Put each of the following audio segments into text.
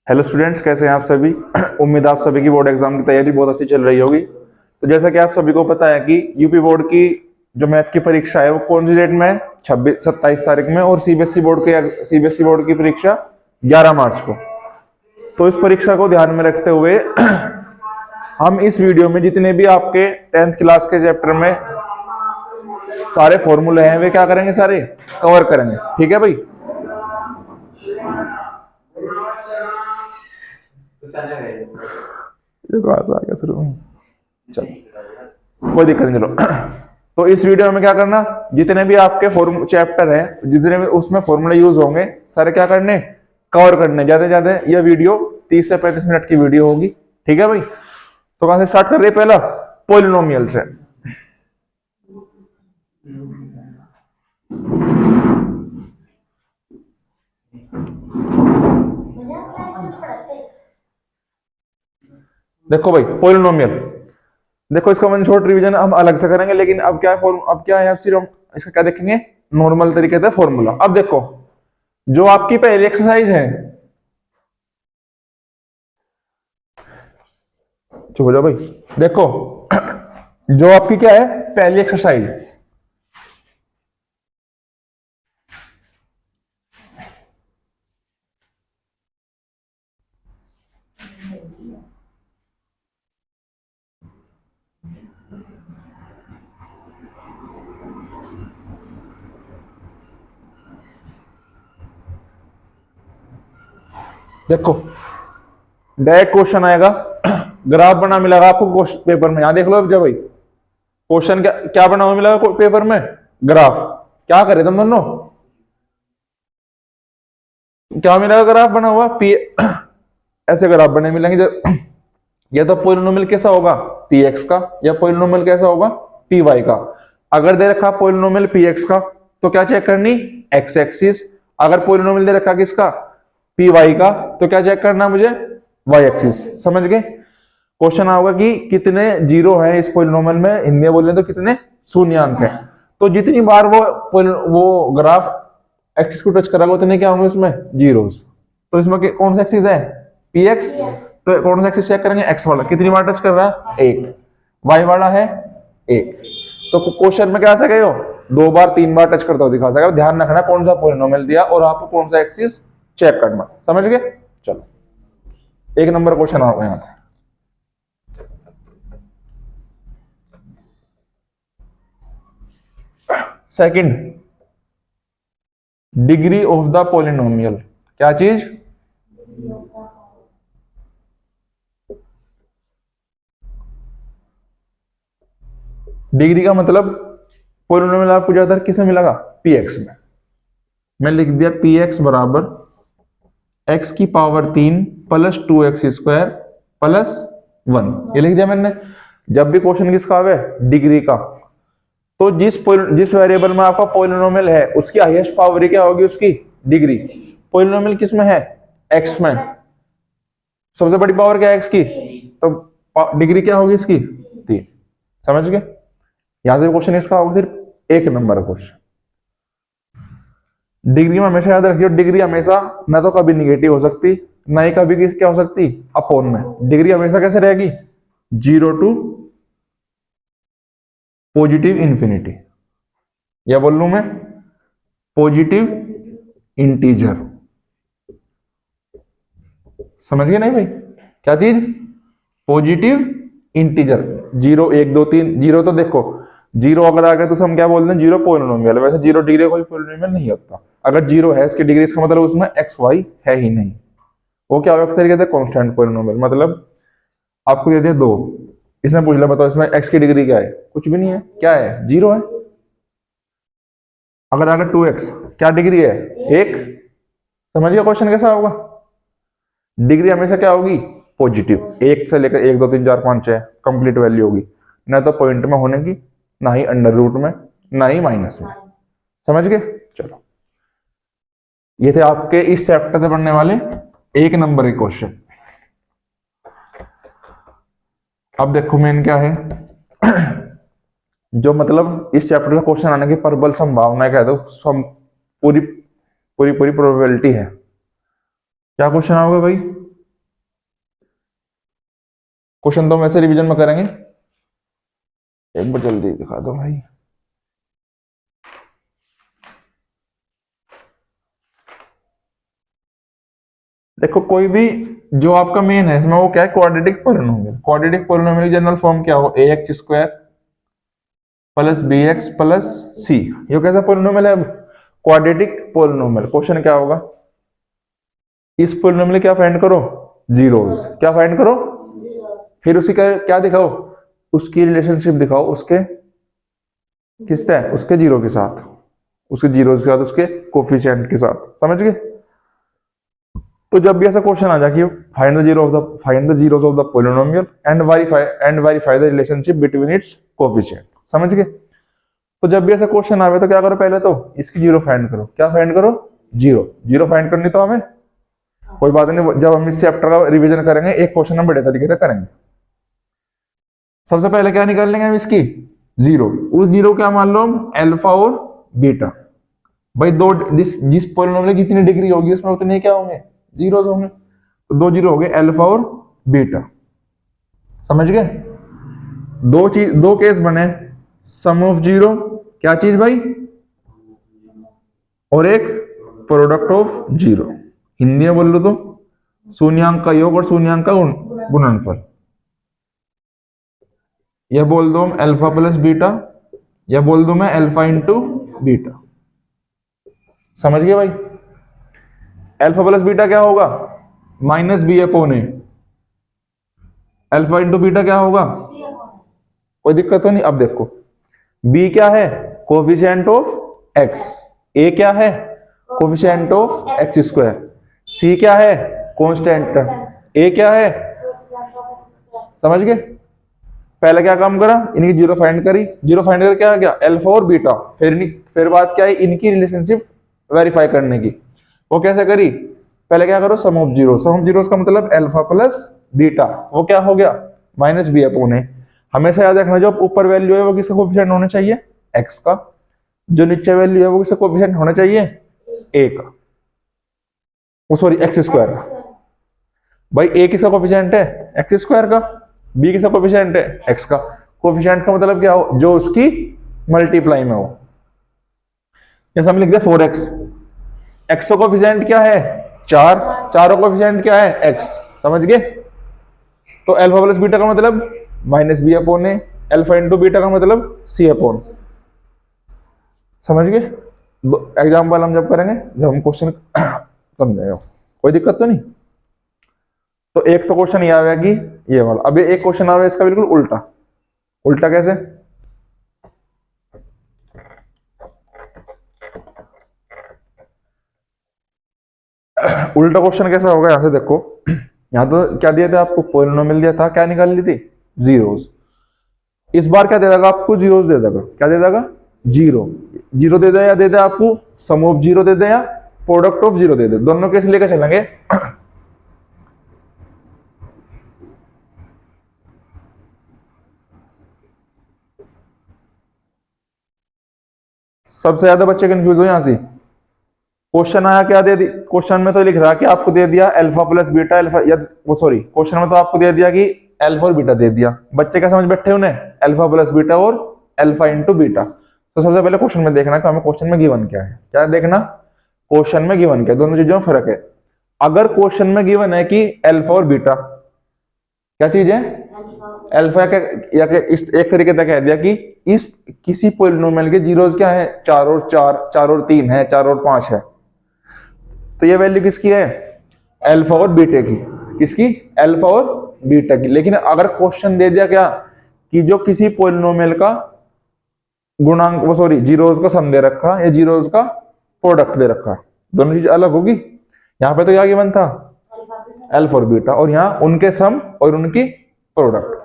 Hello students, कैसे हैं आप सभी। उम्मीद आप सभी की बोर्ड एग्जाम की तैयारी बहुत अच्छी चल रही होगी। तो जैसा कि आप सभी को पता है कि यूपी बोर्ड की जो मैथ की परीक्षा है वो कौन सी डेट में है, 27 तारीख में, और सीबीएसई बोर्ड की परीक्षा 11 मार्च को। तो इस परीक्षा को ध्यान में रखते हुए हम इस वीडियो में जितने भी आपके 10th क्लास के चैप्टर में सारे फॉर्मूले हैं वे क्या करेंगे, सारे कवर करेंगे। ठीक है भाई। ये क्लास आ गया शुरू में, चलो कोई दिक्कत नहीं। चलो तो इस वीडियो में क्या करना, जितने भी आपके चैप्टर है, जितने भी उसमें फॉर्मूले यूज होंगे सारे क्या करने, कवर करने। ज्यादा ज्यादा यह वीडियो 30 से 35 मिनट की वीडियो होगी। ठीक है भाई। तो कहां से स्टार्ट कर रहे हैं, पहला पोलिनोमियल से। देखो भाई, पोलिनोमियल, देखो इसका वन शॉट रिवीजन हम अलग से करेंगे, लेकिन अब क्या है, अब सिर्फ हम इसका क्या देखेंगे, नॉर्मल तरीके से फॉर्मूला। अब देखो जो आपकी पहली एक्सरसाइज है, चुप हो जाओ भाई। देखो जो आपकी क्या है पहली एक्सरसाइज, देखो डायरेक्ट क्वेश्चन आएगा, ग्राफ बना मिलेगा आपको पेपर में। यहां देख लो जब भाई क्वेश्चन क्या क्या बना हुआ मिलेगा पेपर में, ग्राफ। क्या करे तुम दोनों, क्या मिलेगा, ग्राफ बना हुआ पी। ऐसे ग्राफ बने मिलेंगे। या तो पोलिनोमियल कैसा होगा, पी एक्स का, या पोलिनोमियल कैसा होगा, पी वाई का। अगर दे रखा पोलिनोमियल पी एक्स का तो क्या चेक करनी, एक्स एक्सिस। अगर पोलिनोमियल दे रखा किसका, पी वाई का, तो क्या चेक करना मुझे, वाई एक्सिस। समझ गए। क्वेश्चन होगा कि कितने जीरो है इस पोलिनोमियल में, हिंदी में बोले तो कितने शून्यांक है। तो जितनी बार वो ग्राफ एक्सिस को टच करेगा उतने क्या होंगे इसमें, जीरोस। तो इसमें कौन सा एक्सिस है, पी एक्स। तो कौन सा एक्सिस चेक करेंगे, एक्स वाला। कितनी बार टच कर रहा है, एक। वाई वाला है एक। तो क्वेश्चन में क्या सके हो, 2 बार 3 बार टच करता हुआ दिखा सकेगा। ध्यान रखना कौन सा पोलिनोमियल दिया और आपको कौन सा एक्सिस चेक करना। समझ गए। चलो 1 नंबर क्वेश्चन आओगे यहां से। Second, degree of the polynomial. क्या चीज, डिग्री का मतलब पोलिनोमियल आपको ज्यादातर किसमें मिलेगा, पी एक्स में। मैं लिख दिया पी एक्स बराबर एक्स की पावर 3 प्लस 2x² प्लस 1। ये लिख दिया मैंने। जब भी क्वेश्चन किसका आवे, डिग्री का, तो जिस वेरिएबल में आपका पोलिनोमियल है उसकी हाईएस्ट पावर क्या होगी, उसकी डिग्री। पोलिनोमियल किस में है, एक्स में। सबसे बड़ी पावर क्या है एक्स की, तो डिग्री क्या होगी इसकी, 3। समझ गए। यहां से क्वेश्चन इसका होगा सिर्फ 1 नंबर क्वेश्चन। डिग्री में हमेशा याद रखियो, डिग्री हमेशा ना तो कभी निगेटिव हो सकती, ना ही कभी क्या हो सकती, अपोन में। डिग्री हमेशा कैसे रहेगी, 0 टू पॉजिटिव इंफिनिटी, या बोल लू मैं पॉजिटिव इंटीजर। समझ गए नहीं भाई, क्या चीज, पॉजिटिव इंटीजर। 0 1 2 3, जीरो तो देखो, जीरो अगर आ गया तो हम क्या बोलते हैं, जीरो पोलिनोमियल। वैसे जीरो डिग्री कोई पोलिनोमियल नहीं होता। अगर जीरो है इसकी डिग्री, इसका मतलब उसमें एक्स वाई है ही नहीं। वो क्या होगा, तरीके से कांस्टेंट पोलिनोमियल। मतलब आपको दे दिया 2, इसने पूछ लिया बताओ इसमें एक्स की डिग्री क्या है, कुछ भी नहीं है। क्या है, जीरो है। अगर अगर 2x, क्या डिग्री है, 1। समझिए क्वेश्चन कैसा होगा, डिग्री हमेशा क्या होगी, पॉजिटिव। 1 से लेकर 1 2 3 4 5 6 कंप्लीट वैल्यू होगी। ना तो पॉइंट में होने की, ना ही अंडर रूट में, ना ही माइनस में। समझ गए। चलो ये थे आपके इस चैप्टर से पढ़ने वाले 1 नंबर के क्वेश्चन। अब देखो मेन क्या है, जो मतलब इस चैप्टर का क्वेश्चन आने की प्रबल संभावना कह दो, पूरी पूरी पूरी प्रोबेबिलिटी है। क्या क्वेश्चन आओगे भाई, क्वेश्चन तो हम ऐसे रिवीजन में करेंगे, एक बार जल्दी दिखा दो भाई। देखो कोई भी जो आपका मेन है इसमें वो क्या है, क्वाड्रेटिक पोलिनोमियल। क्वाड्रेटिक पोलिनोमियल की जनरल फॉर्म क्या हो, a x square plus b x plus c. ये कैसा पोलिनोमियल है, क्वाड्रेटिक पोलिनोमियल। क्वेश्चन क्या होगा, इस पोलिनोमियल क्या फाइंड करो, जीरोस। क्या फाइंड करो, फिर उसी का क्या दिखाओ, उसकी रिलेशनशिप दिखाओ उसके किससे, उसके जीरो के साथ, उसके जीरो के साथ, उसके कोफिशिएंट के साथ। समझ गए। तो जब भी ऐसा क्वेश्चन आ जाए कि find the zeros of the polynomial and verify the relationship between its coefficient, समझ गए। तो जब भी ऐसा क्वेश्चन आवे तो क्या करो, पहले तो इसकी जीरो फाइंड करो। क्या फाइंड करो, जीरो। जीरो फाइंड करनी तो हमें कोई बात नहीं, जब हम इस चैप्टर का रिवीजन करेंगे एक क्वेश्चन हम बड़े तरीके से करेंगे। सबसे पहले क्या निकाल लेंगे हम, इसकी जीरो। उस जीरो क्या मान लो हम, अल्फा और बीटा। भाई दो जिस पोलिनोमियल की जितनी डिग्री होगी उसमें उतने क्या होंगे, जीरोस होंगे। तो दो जीरो हो गए, अल्फा और बीटा। समझ गए। दो केस बने, सम ऑफ जीरो, क्या चीज भाई, और एक प्रोडक्ट ऑफ जीरो। हिंदी में बोल लो तो शून्यांक का योग और शून्यांक का गुणनफल। यह बोल दो हम अल्फा प्लस बीटा, या बोल दो मैं अल्फा इंटू बीटा। समझ गए भाई। अल्फा प्लस बीटा क्या होगा, माइनस बी अपॉन ए। अल्फा इंटू बीटा क्या होगा, कोई दिक्कत तो नहीं। अब देखो बी क्या है, कोफिशिएंट ऑफ एक्स। ए क्या है, कोफिशिएंट ऑफ एक्स स्क्वायर। सी क्या है, कांस्टेंट। ए क्या है, समझ गए। पहले क्या काम करा, इनकी जीरो फाइंड करी। जीरो फाइंड करके क्या आ गया, अल्फा और बीटा। फिर बात क्या है, इनकी रिलेशनशिप वेरीफाई करने की। वो कैसे करी, पहले क्या करो, sum of zero. Sum of zero का मतलब अल्फा प्लस बीटा, वो क्या हो गया, माइनस बी अपॉन ए। हमेशा याद रखना, जो ऊपर वैल्यू है वो किसका कोफिशिएंट होना चाहिए, एक्स का। जो नीचे वैल्यू है वो किसका कोफिशिएंट होना चाहिए, ए का, वो सॉरी एक्स स्क्वायर का। भाई ए किसका कोफिशिएंट है, एक्स स्क्वायर का। बी किसका कोफिशिएंट है, एक्स का। कोफिशिएंट का मतलब क्या हो, जो उसकी मल्टीप्लाई में हो। जैसे हम लिख दे 4x, एक्स का कोफिशिएंट क्या है, चार, चारों कोफिशिएंट क्या है, एक्स। समझ गए। तो अल्फा प्लस बीटा का मतलब माइनस बी अपॉन ए, अल्फा इंटू बीटा का मतलब सी अपॉन। समझ गए। एग्जाम्पल हम जब करेंगे, जब हम क्वेश्चन समझेगा, कोई दिक्कत तो नहीं। तो एक तो क्वेश्चन ये आ गया कि ये वाला। अभी एक क्वेश्चन आ गया इसका बिल्कुल उल्टा। उल्टा कैसे, उल्टा क्वेश्चन कैसा होगा, यहां से देखो। यहां तो क्या दिया था आपको, पोलिनोमियल दिया था, क्या निकाल ली थी, जीरोस। इस बार क्या दे देगा आपको, जीरोस दे देगा। क्या दे देगा, जीरो। जीरो दे दे या दे दे आपको सम ऑफ जीरो दे दे या प्रोडक्ट ऑफ जीरो दे दे, दोनों केस लेकर चलेंगे। सबसे ज्यादा बच्चे कंफ्यूज हो यहां से। क्वेश्चन आया क्या दे दी, क्वेश्चन में तो लिख रहा कि आपको दे दिया अल्फा प्लस बीटा, अल्फा या वो सॉरी, क्वेश्चन में तो आपको दे दिया कि अल्फा और बीटा दे दिया। बच्चे क्या समझ बैठे उन्हें, अल्फा प्लस बीटा और अल्फा इंटू बीटा। तो सबसे पहले क्वेश्चन में देखना कि हमें क्वेश्चन में गिवन क्या है। क्या देखना, क्वेश्चन में गिवन क्या है, दोनों चीजों में फर्क है। अगर क्वेश्चन में गिवन है कि अल्फा और बीटा क्या चीज है, अल्फा या इस एक तरीके से कह दिया कि इस किसी पोलिनोमियल के जीरोस क्या है, चार और चार, चार और तीन है, चार और पांच है। तो ये वैल्यू किसकी है, अल्फा और बीटा की। किसकी, अल्फा और बीटा की। लेकिन अगर क्वेश्चन दे दिया क्या, कि जो किसी पोलिनोमियल का गुणांक, वो सॉरी जीरोस का सम दे रखा या जीरोस का प्रोडक्ट दे रखा, दोनों चीज अलग होगी। यहां पे तो क्या गिवन था, अल्फा और बीटा, और यहाँ उनके सम और उनकी प्रोडक्ट।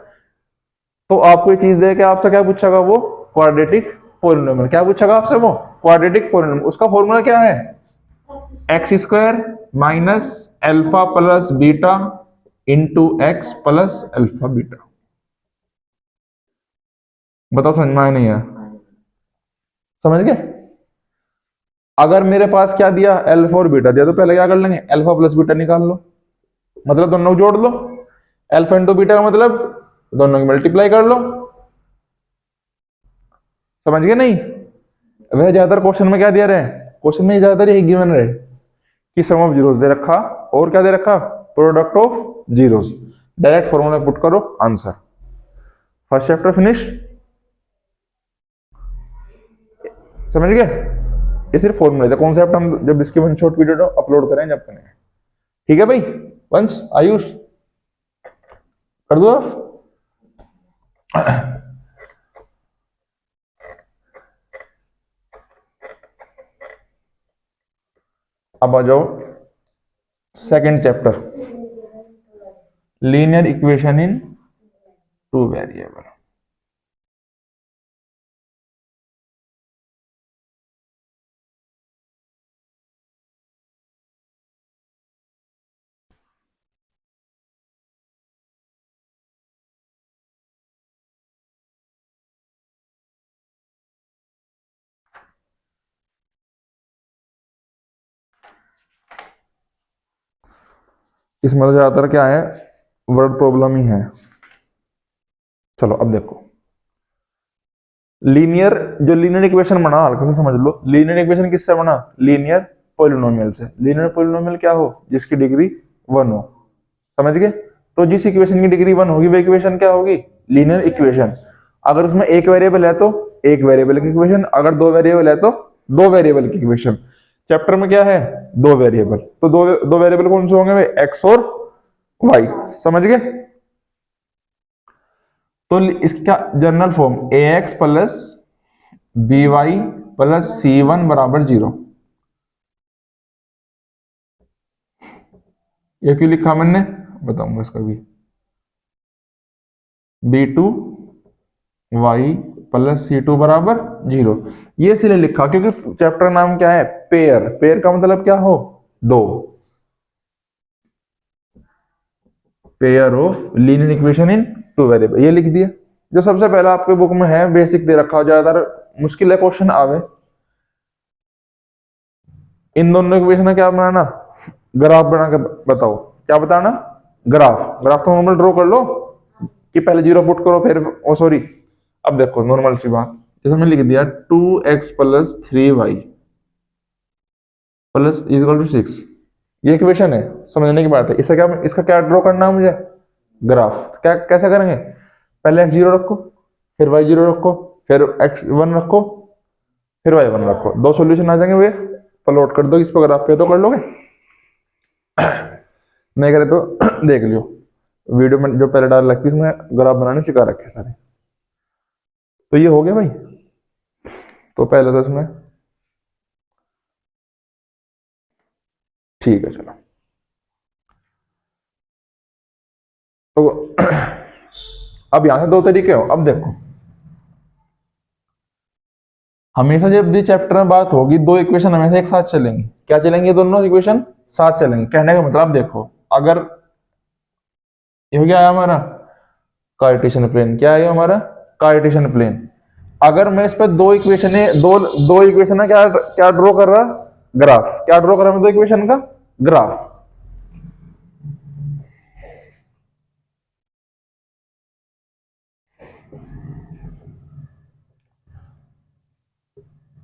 तो आपको ये चीज दे के आपसे क्या पूछेगा, वो क्वाड्रेटिक पोलिनोमियल। क्या पूछेगा आपसे, वो क्वाड्रेटिक पोलिनोमियल। उसका फॉर्मूला क्या है, x square minus alpha plus beta into x plus alpha beta. बताओ समझ में आया नहीं है, समझ गए। अगर मेरे पास क्या दिया, अल्फा और बीटा दिया, तो पहले क्या कर लेंगे, अल्फा प्लस बीटा निकाल लो, मतलब दोनों जोड़ लो। अल्फा इंटू बीटा का मतलब दोनों की मल्टीप्लाई कर लो। समझ गए नहीं? वह ज्यादातर क्वेश्चन में क्या दिया रहे, क्वेश्चन में ज्यादातर यही गिवन रहे कि सम ऑफ जीरोस दे रखा और क्या दे रखा, product of zeros. Direct formula put करो, आंसर। First chapter finish. समझ गए? ये सिर्फ फॉर्मूला था, कॉन्सेप्ट हम जब इसकी वन शॉट वीडियो अपलोड करें जब करें। ठीक है भाई? वंश, आयुष, कर दो आप। अब आ जाओ second chapter, linear equation in two variable. इसमें तो ज्यादातर क्या है, वर्ड प्रॉब्लम ही है। चलो अब देखो, लीनियर, जो लीनियर इक्वेशन बना हल्का से समझ लो, लीनियर इक्वेशन किससे बना, लीनियर पॉलिनोमियल से। लीनियर पॉलिनोमियल क्या हो, जिसकी डिग्री 1 हो। समझ गए? तो जिस इक्वेशन की डिग्री 1 होगी वो इक्वेशन क्या होगी, लीनियर इक्वेशन। अगर उसमें एक वेरिएबल है तो एक वेरिएबल की इक्वेशन, अगर दो वेरिएबल है तो दो वेरिएबल की इक्वेशन। चैप्टर में क्या है, दो वेरिएबल, तो दो वेरिएबल कौन से होंगे वे, एक्स और वाई। समझ गए? तो इसका general form a x plus b y plus c one बराबर 0। ये क्यों लिखा मैंने, बताऊंगा इसका भी। B two y plus c two बराबर 0। ये इसलिए लिखा क्योंकि चैप्टर नाम क्या है, पेयर। पेयर का मतलब क्या हो, दो। Pair of linear equation in two variable, ये लिख दिया। जो सबसे पहला आपके बुक में है, बेसिक दे रखा हो, ज्यादातर मुश्किल है क्वेश्चन आवे। इन दोनों इक्वेशन का क्या बनाना, ग्राफ बना के बताओ। क्या बताना, ग्राफ। ग्राफ तो नॉर्मल ड्रॉ कर लो कि पहले 0 पुट करो फिर, ओ सॉरी, अब देखो नॉर्मल सी बात, जैसे मैंने लिख दिया 2x plus 3y plus equal to 6। ये इक्वेशन है, समझने की बात है। इसका क्या ड्रॉ करना है मुझे, ग्राफ। क्या कैसे करेंगे, पहले x 0 रखो, फिर y 0 रखो, फिर x 1 रखो, फिर y 1 रखो। दो सॉल्यूशन आ जाएंगे वे, प्लॉट कर दो इस पर ग्राफ पे, तो कर लोगे। नहीं करे तो देख लियो वीडियो में जो पहले डाल रखी इसमें ग्राफ बनाने सिखा रखे सारे। तो ये हो गया भाई। तो पहले तो इसमें ठीक है, चलो। तो अब यहां से दो तरीके हो। अब देखो, हमेशा जब भी चैप्टर में बात होगी, दो इक्वेशन हमेशा एक साथ चलेंगी। क्या चलेंगे, दोनों इक्वेशन साथ चलेंगे। कहने का मतलब देखो, अगर ये हो गया हमारा कार्टेशियन प्लेन, क्या है हमारा कार्टेशियन प्लेन। अगर मैं इस पर दो इक्वेशन है, दो इक्वेशन है, क्या क्या ड्रॉ कर रहा, ग्राफ। क्या ड्रॉ कर रहा मैं दो इक्वेशन का ग्राफ।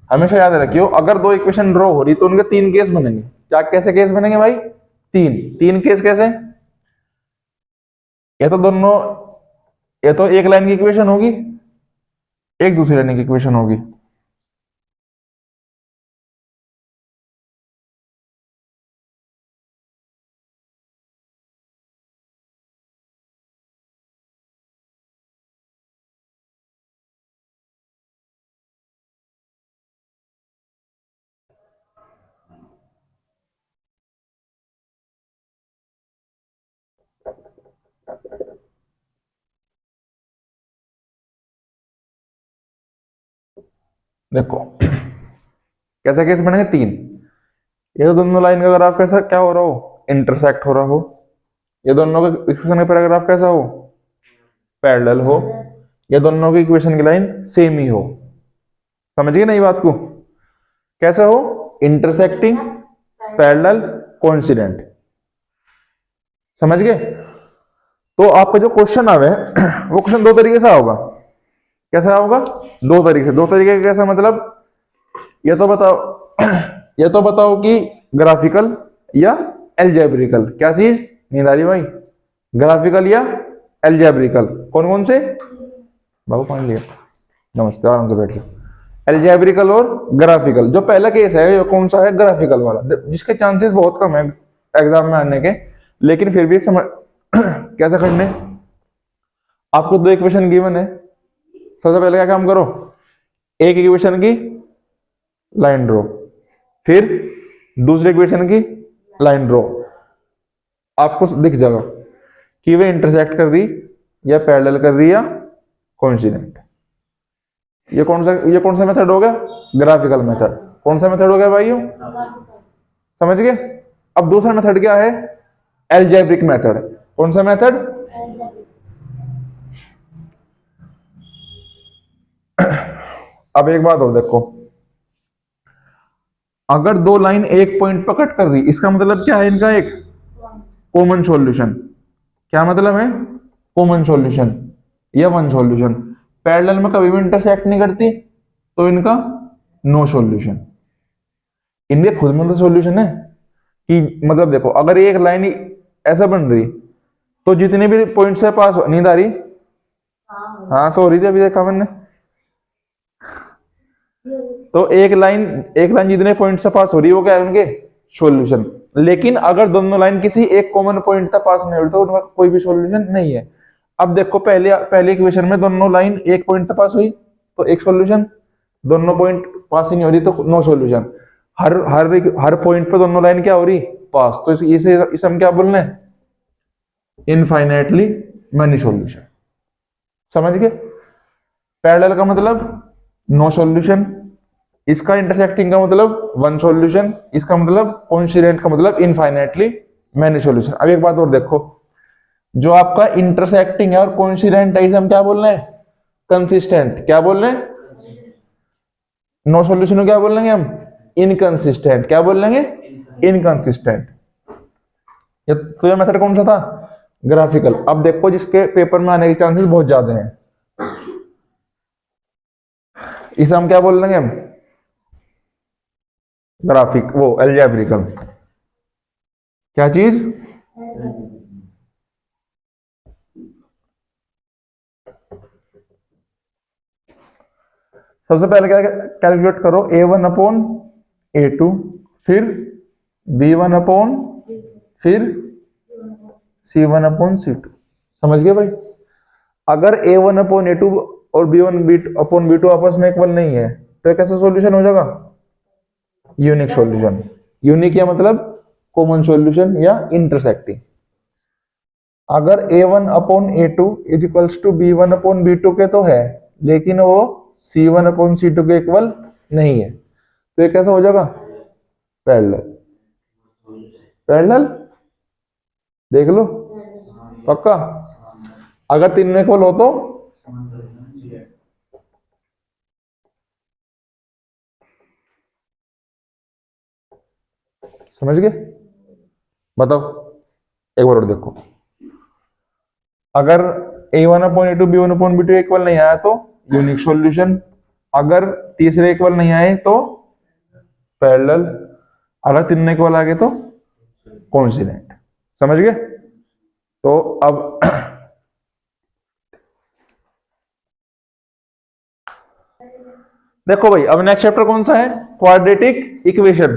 हमेशा याद रखियो, अगर दो इक्वेशन ड्रॉ हो रही तो उनके तीन केस बनेंगे। क्या कैसे केस बनेंगे भाई, तीन। तीन केस कैसे, ये तो दोनों, ये तो एक लाइन की इक्वेशन होगी, एक दूसरी लाइन की इक्वेशन होगी। देखो कैसे केस बनेंगे, तीन। ये तो दोनों लाइन का ग्राफ कैसा क्या हो रहा हो, इंटरसेक्ट हो रहा हो। ये दोनों का इक्वेशन का पैराग्राफ कैसा हो, पैरेलल हो। ये दोनों की इक्वेशन की लाइन सेम ही हो। समझ गए ना ये बात को, कैसा हो, इंटरसेक्टिंग, पैरेलल, कोइंसिडेंट। समझ गए? तो आपका जो क्वेश्चन आवे वो क्वेश्चन दो तरीके से होगा। कैसा होगा? दो तरीके से। दो तरीके का कैसा मतलब, ये तो बताओ ये तो बताओ कि ग्राफिकल या एल्जेब्रिकल। क्या चीज नींदारी भाई? ग्राफिकल या एल्जेब्रिकल। कौन कौन से? बाबू पानी लिया। नमस्ते, आराम से बैठ जाओ। एल्जेब्रिकल और ग्राफिकल। जो पहला केस है ये कौन सा है? ग्राफिकल वाला, जिसके चांसेस बहुत कम है एग्जाम में आने के, लेकिन फिर भी समझ कैसे करने। आपको दो इक्वेशन गिवन है, सबसे पहले क्या काम करो, एक इक्वेशन की लाइन ड्रॉ, फिर दूसरे इक्वेशन की लाइन ड्रॉ। आपको दिख जाएगा कि वे इंटरसेक्ट कर रही या पैरेलल कर रही या कोइंसिडेंट। ये कौन सा मेथड हो गया? Graphical method. कौन सा मेथड हो गया भाइयों? समझ गए? अब दूसरा मेथड क्या है? Algebraic method. कौन सा मेथड? अब एक बात और देखो, अगर दो लाइन एक पॉइंट पर कट कर रही, इसका मतलब क्या है? इनका एक कॉमन सॉल्यूशन। क्या मतलब है? कॉमन सॉल्यूशन या वन सॉल्यूशन। पैरेलल में कभी भी इंटरसेक्ट नहीं करती तो इनका नो सॉल्यूशन। इनके खुद में तो सॉल्यूशन है कि मतलब देखो, अगर एक लाइन ऐसा बन रही तो जितने भी पॉइंट से पास हो, नींद आ रही? हाँ, सो रही थी अभी, देखा मैंने। तो एक लाइन जितने पॉइंट से पास हो रही है वो क्या है? उनके सॉल्यूशन। लेकिन अगर दोनों लाइन किसी एक कॉमन पॉइंट तक पास नहीं हो रही तो उनका कोई भी सॉल्यूशन नहीं है। अब देखो, पहले इक्वेशन में दोनों लाइन एक पॉइंट तक पास हुई तो एक सॉल्यूशन, दोनों पॉइंट पास ही नहीं हो रही तो नो सॉल्यूशन। हर पॉइंट पे दोनों लाइन क्या हो रही? पास। तो इसे हम क्या बोल रहे हैं? Infinitely many solution. समझ गए? पैरेलल का मतलब नो सॉल्यूशन, इसका इंटरसेक्टिंग का मतलब वन सॉल्यूशन, इसका मतलब कोइंसिडेंट का मतलब इनफाइनाइटली मैनी सॉल्यूशन। अब एक बात और देखो, जो आपका इंटरसेक्टिंग है और कोइंसिडेंट है, इसे हम क्या बोल रहे हैं? कंसिस्टेंट। क्या बोल रहे हैं? नो सॉल्यूशन को क्या बोल लेंगे हम? इनकंसिस्टेंट। क्या बोल लेंगे? इनकंसिस्टेंट। तो ये मेथड कौन सा था? ग्राफिकल। अब देखो, जिसके पेपर में आने के चांसेस बहुत ज्यादा हैं, इसे हम क्या बोल लेंगे? हम ग्राफिक, वो एल्जेब्रिकल। क्या चीज? सबसे पहले क्या कैलकुलेट करो? a1 अपॉन a2, फिर b1 अपॉन, फिर c1 अपॉन c2। समझ गए भाई? अगर a1 अपॉन a2 और b1 अपॉन b2 आपस में इक्वल नहीं है तो कैसा सॉल्यूशन हो जाएगा? Unique solution. यूनिक या मतलब कॉमन सॉल्यूशन या इंटरसेक्टिंग। अगर a1 upon a2 is equals to b1 upon b2 के तो है, लेकिन वो c1 अपॉन c2 के इक्वल नहीं है, तो ये कैसा हो जाएगा? पैरेलल। पैरेलल देख लो, पक्का। अगर तीनों इक्वल हो तो समझ गए? बताओ एक बार और देखो, अगर a1 upon a2 b1 upon b2 equal नहीं आया तो यूनिक सॉल्यूशन, अगर तीसरे इक्वल नहीं आए तो पैरेलल, अगर तीनों इक्वल आ गए तो कोइंसिडेंट। समझ गए? तो अब देखो भाई, अब नेक्स्ट चैप्टर कौन सा है? Quadratic equation.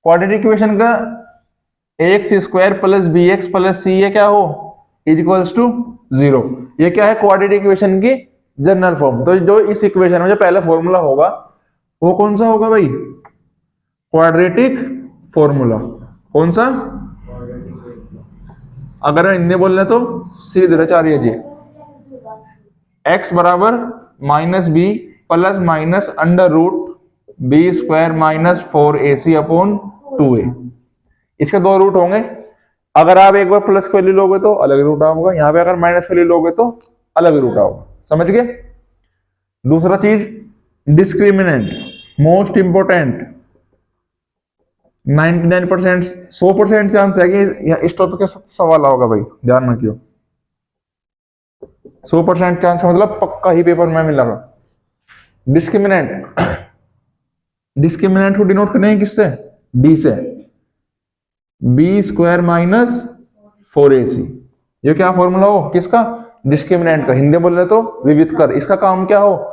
क्वाड्रेटिक इक्वेशन का x square plus b x plus c ये क्या हो? Is equals to 0। ये क्या है? क्वाड्रेटिक इक्वेशन की जनरल फॉर्म। तो जो इस इक्वेशन में जो पहला फॉर्मूला होगा वो कौन सा होगा भाई? Quadratic formula. कौन सा? अगर हिंदी बोल रहे तो सीधे चारिये जी, एक्स बराबर minus b plus minus under root b square minus 4ac upon 2a। इसके दो रूट होंगे। अगर आप एक बार प्लस की वैल्यू लोगे तो अलग रूट आओगे, यहां पे अगर माइनस की वैल्यू लोगे तो अलग रूट आओगे। समझ गए? दूसरा चीज, डिस्क्रिमिनेंट, मोस्ट इंपोर्टेंट। 99% 100% चांस है कि इस टॉपिक का सवाल होगा भाई, ध्यान रखियो। 100% चांस मतलब पक्का ही पेपर में मिलेगा। डिस्क्रिमिनेंट, डिस्क्रिमिनेंट को डिनोट करने हैं किससे? डी से, बी स्क्वायर माइनस 4ac। ये क्या फॉर्मूला हो किसका? डिस्क्रिमिनेंट का। हिंदी बोल रहे तो विविध कर। इसका काम क्या हो?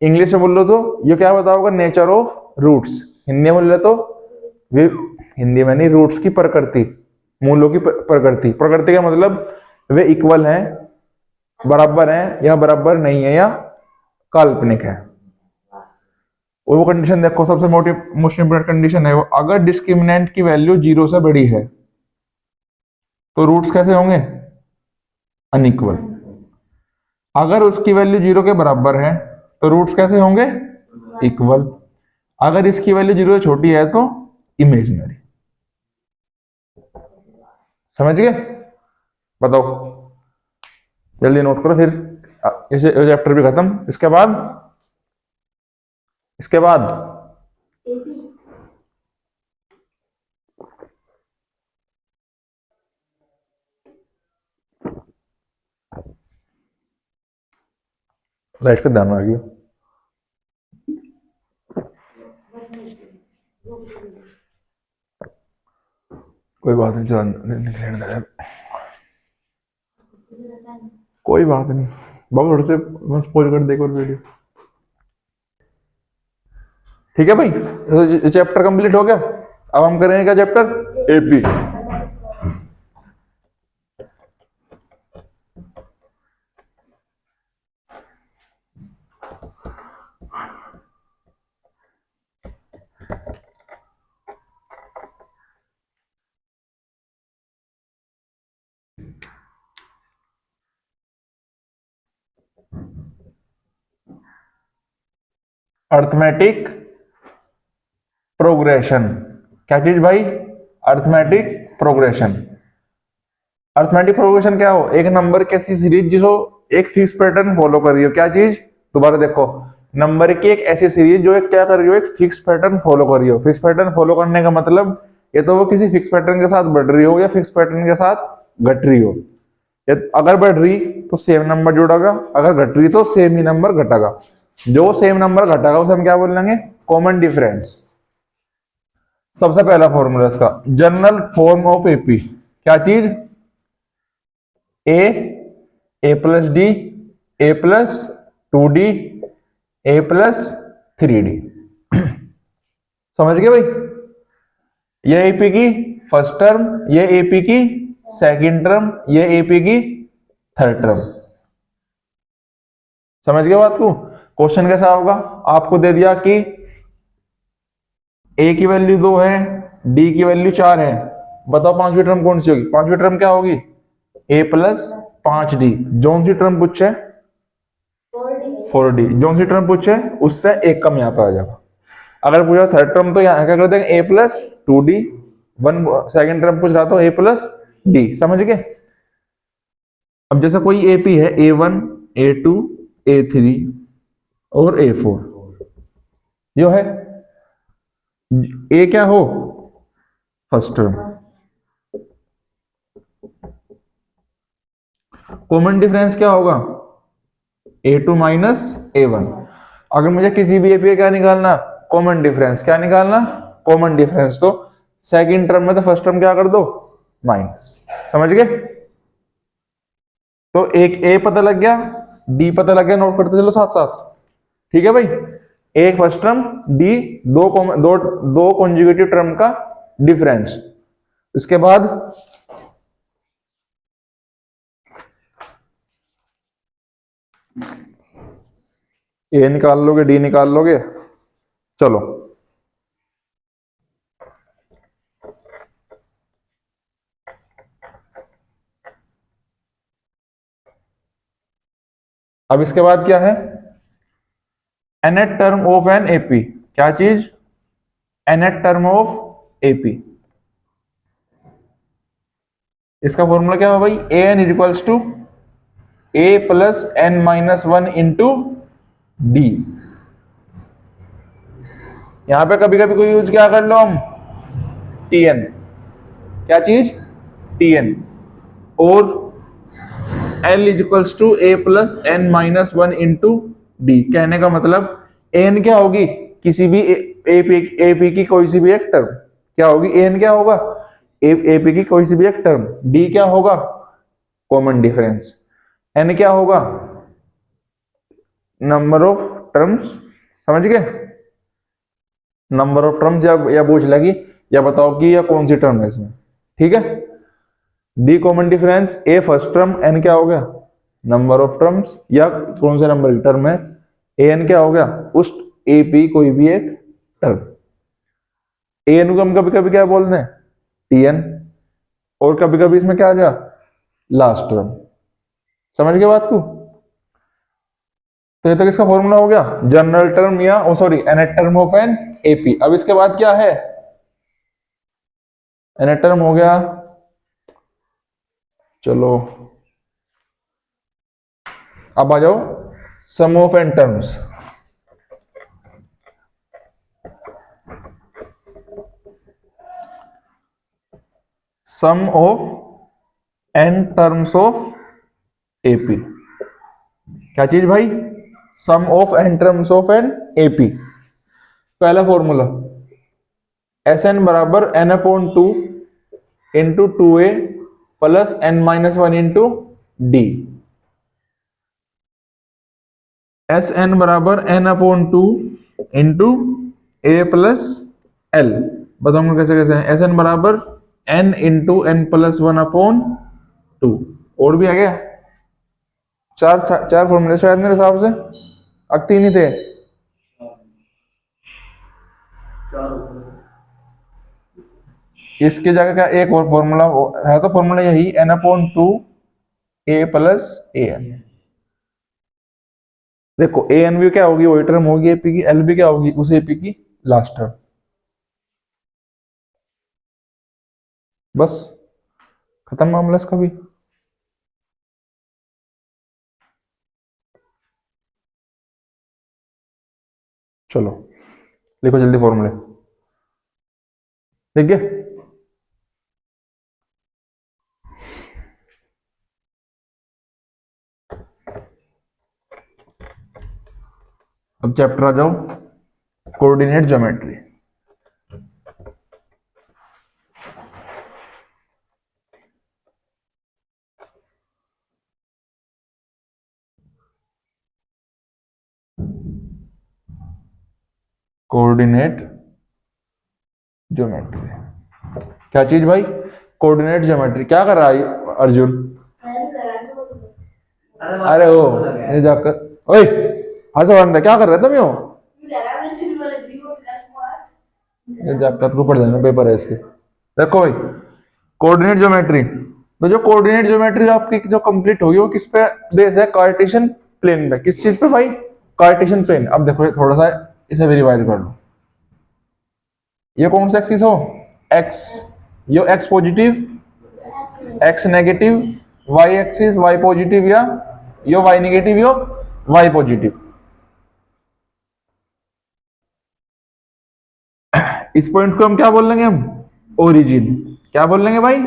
इंग्लिश में बोल रहे तो ये क्या बताओगे? Nature of roots. हिंदी में बोल रहे तो हिंदी में नहीं, रूट्स की प्रकृति, मूलों की प्रकृति। प्रकृति का मतलब वे इक्वल हैं, बराबर हैं, या बराबर नहीं है, या काल्पनिक है। और वो कंडीशन देखो, सबसे मोस्ट इंपोर्टेंट कंडीशन है वो, अगर डिस्क्रिमिनेंट की वैल्यू 0 से बड़ी है तो रूट्स कैसे होंगे? अनइक्वल। अगर उसकी वैल्यू 0 के बराबर है तो रूट्स कैसे होंगे? इक्वल। अगर इसकी वैल्यू 0 से छोटी है तो इमेजिनरी। समझ गए? बताओ, जल्दी नोट करो फिर इसे चैप्टर भी खत्म। इसके बाद लाइट का ध्यान रखिए। कोई बात नहीं, चल कोई बात नहीं बाबू, थोड़े से बस स्पॉइल कर देखो वीडियो। ठीक है भाई, चैप्टर कंप्लीट हो गया। अब हम करेंगे क्या चैप्टर? एपी। Arithmetic progression. क्या चीज भाई? Arithmetic progression. अर्थमेटिक प्रोग्रेशन क्या हो? एक नंबर की ऐसी सीरीज जो एक फिक्स पैटर्न फॉलो कर रही हो। क्या चीज? दोबारा देखो, नंबर की एक ऐसी सीरीज जो एक क्या कर रही हो? एक फिक्स पैटर्न फॉलो कर रही हो। फिक्स पैटर्न फॉलो करने का मतलब ये तो वो किसी फिक्स पैटर्न के साथ बढ़ रही हो या फिक्स पैटर्न के साथ घट रही हो। अगर बढ़ रही तो सेम नंबर जुड़ेगा, अगर घट रही तो सेम ही नंबर घटेगा। जो सेम नंबर घटेगा उसे हम क्या बोलेंगे? Common difference. सबसे पहला फॉर्मूला इसका, जनरल फॉर्म ऑफ एपी। क्या चीज? ए प्लस डी, ए प्लस 2d, ए प्लस 3d। समझ गए भाई? ये एपी की फर्स्ट टर्म, ये एपी की सेकंड टर्म, ये एपी की थर्ड टर्म। समझ गए बात को? क्वेश्चन कैसा होगा? आपको दे दिया कि ए की वैल्यू 2 है, डी की वैल्यू 4 है, बताओ पांचवी टर्म कौन सी होगी? पांचवी टर्म क्या होगी? ए प्लस 5d। जोन सी टर्म पूछे 4d, जोन सी टर्म पूछे उससे एक कम यहाँ पे आ जाएगा। अगर पूछा थर्ड टर्म तो यहाँ क्या कर देंगे? ए प्लस 2d। सेकेंड टर्म पूछ रहा तो ए प्लस डी। समझ गए? अब जैसे कोई एपी है, A1, A2, A3 और A4, जो है ए क्या हो? First term. कॉमन डिफरेंस क्या होगा? A2 minus A1। अगर मुझे किसी भी एपी का क्या निकालना? Common difference. क्या निकालना? Common difference. तो सेकंड टर्म में तो फर्स्ट टर्म क्या कर दो? माइनस। समझ गए? तो एक ए पता लग गया, डी पता लग गया, नोट करते चलो साथ साथ। ठीक है भाई? एक फर्स्ट टर्म, डी दो कॉन्जुगेटिव टर्म का डिफरेंस। इसके बाद ए निकाल लोगे, डी निकाल लोगे। चलो अब इसके बाद क्या है? nth term of n AP. क्या चीज? nth term of AP. इसका फॉर्मूला क्या है भाई? A n is equals to a plus n minus 1 into d. यहां पे कभी कभी कोई यूज क्या कर लो हम? टीएन। क्या चीज? टीएन। और l equals to a plus n minus one into d. कहने का मतलब एन क्या होगी, किसी भी एपी की कोई सी भी एक टर्म क्या होगी, एन क्या होगा, एपी की कोई सी भी एक टर्म, डी क्या होगा, कॉमन डिफरेंस, एन क्या होगा, नंबर ऑफ टर्म्स, समझ गए, नंबर ऑफ टर्म्स, या पूछ लगी या बताओ कि या कौन सी टर्म है इसमें, ठीक है। डी कॉमन डिफरेंस, ए फर्स्ट टर्म, एन क्या हो गया, नंबर ऑफ टर्म्स, या कौन से नंबर की टर्म है, ए एन क्या हो गया, उस ए पी कोई भी एक टर्म। ए एन को हम कभी कभी क्या बोलते हैं, टी एन, और कभी कभी इसमें क्या आ गया, लास्ट टर्म। समझ गए बात को। तो ये तक इसका फॉर्मूला हो गया, जनरल टर्म या oh sorry n term of n AP. अब इसके बाद क्या है, एन टर्म हो गया, चलो अब आ जाओ sum of n terms. Sum of n terms of AP, क्या चीज भाई, sum of n terms of n AP. पहला फॉर्मूला एस एन बराबर n upon two into two a plus n minus one into d. S n बराबर n upon two into a plus l, बताऊंगा कैसे कैसे है। S n बराबर n into n plus one upon two, और भी आ गया, चार चार फॉर्मूले शायद मेरे हिसाब से, अब तीन ही थे। इसकी जगह का एक और फॉर्मूला है, तो फॉर्मूला यही N upon to a plus A N. देखो ए एन भी क्या होगी, वही टर्म होगी एपी की, एल भी क्या होगी उस एपी की लास्ट टर्म। बस खत्म मामला इसका भी। चलो लिखो जल्दी फॉर्मूले, ठीक है। अब चैप्टर आ जाओ कोऑर्डिनेट ज्योमेट्री। कोऑर्डिनेट ज्योमेट्री क्या चीज भाई, कोऑर्डिनेट ज्योमेट्री। क्या कर रहा है अर्जुन, अरे ओ ये जाकर ओए हंसो बंदा, क्या कर रहे तुम यो, ये जाकर को पढ़ देना, पेपर है इसके। देखो भाई कोऑर्डिनेट ज्योमेट्री, तो जो कोऑर्डिनेट ज्योमेट्री आपकी जो कंप्लीट होगी वो किस पे बेस है, कार्टेशियन प्लेन पे। किस चीज पे भाई, कार्टेशियन प्लेन। अब देखो थोड़ा सा इसे भी रिवाइज कर लो, ये कौन सा एक्सिस हो, एक्स, यो x positive x negative, y axis y positive, या यो वाई नेगेटिव यो वाई पॉजिटिव। इस पॉइंट को हम क्या बोल लेंगे, हम ओरिजिन। क्या बोल लेंगे भाई,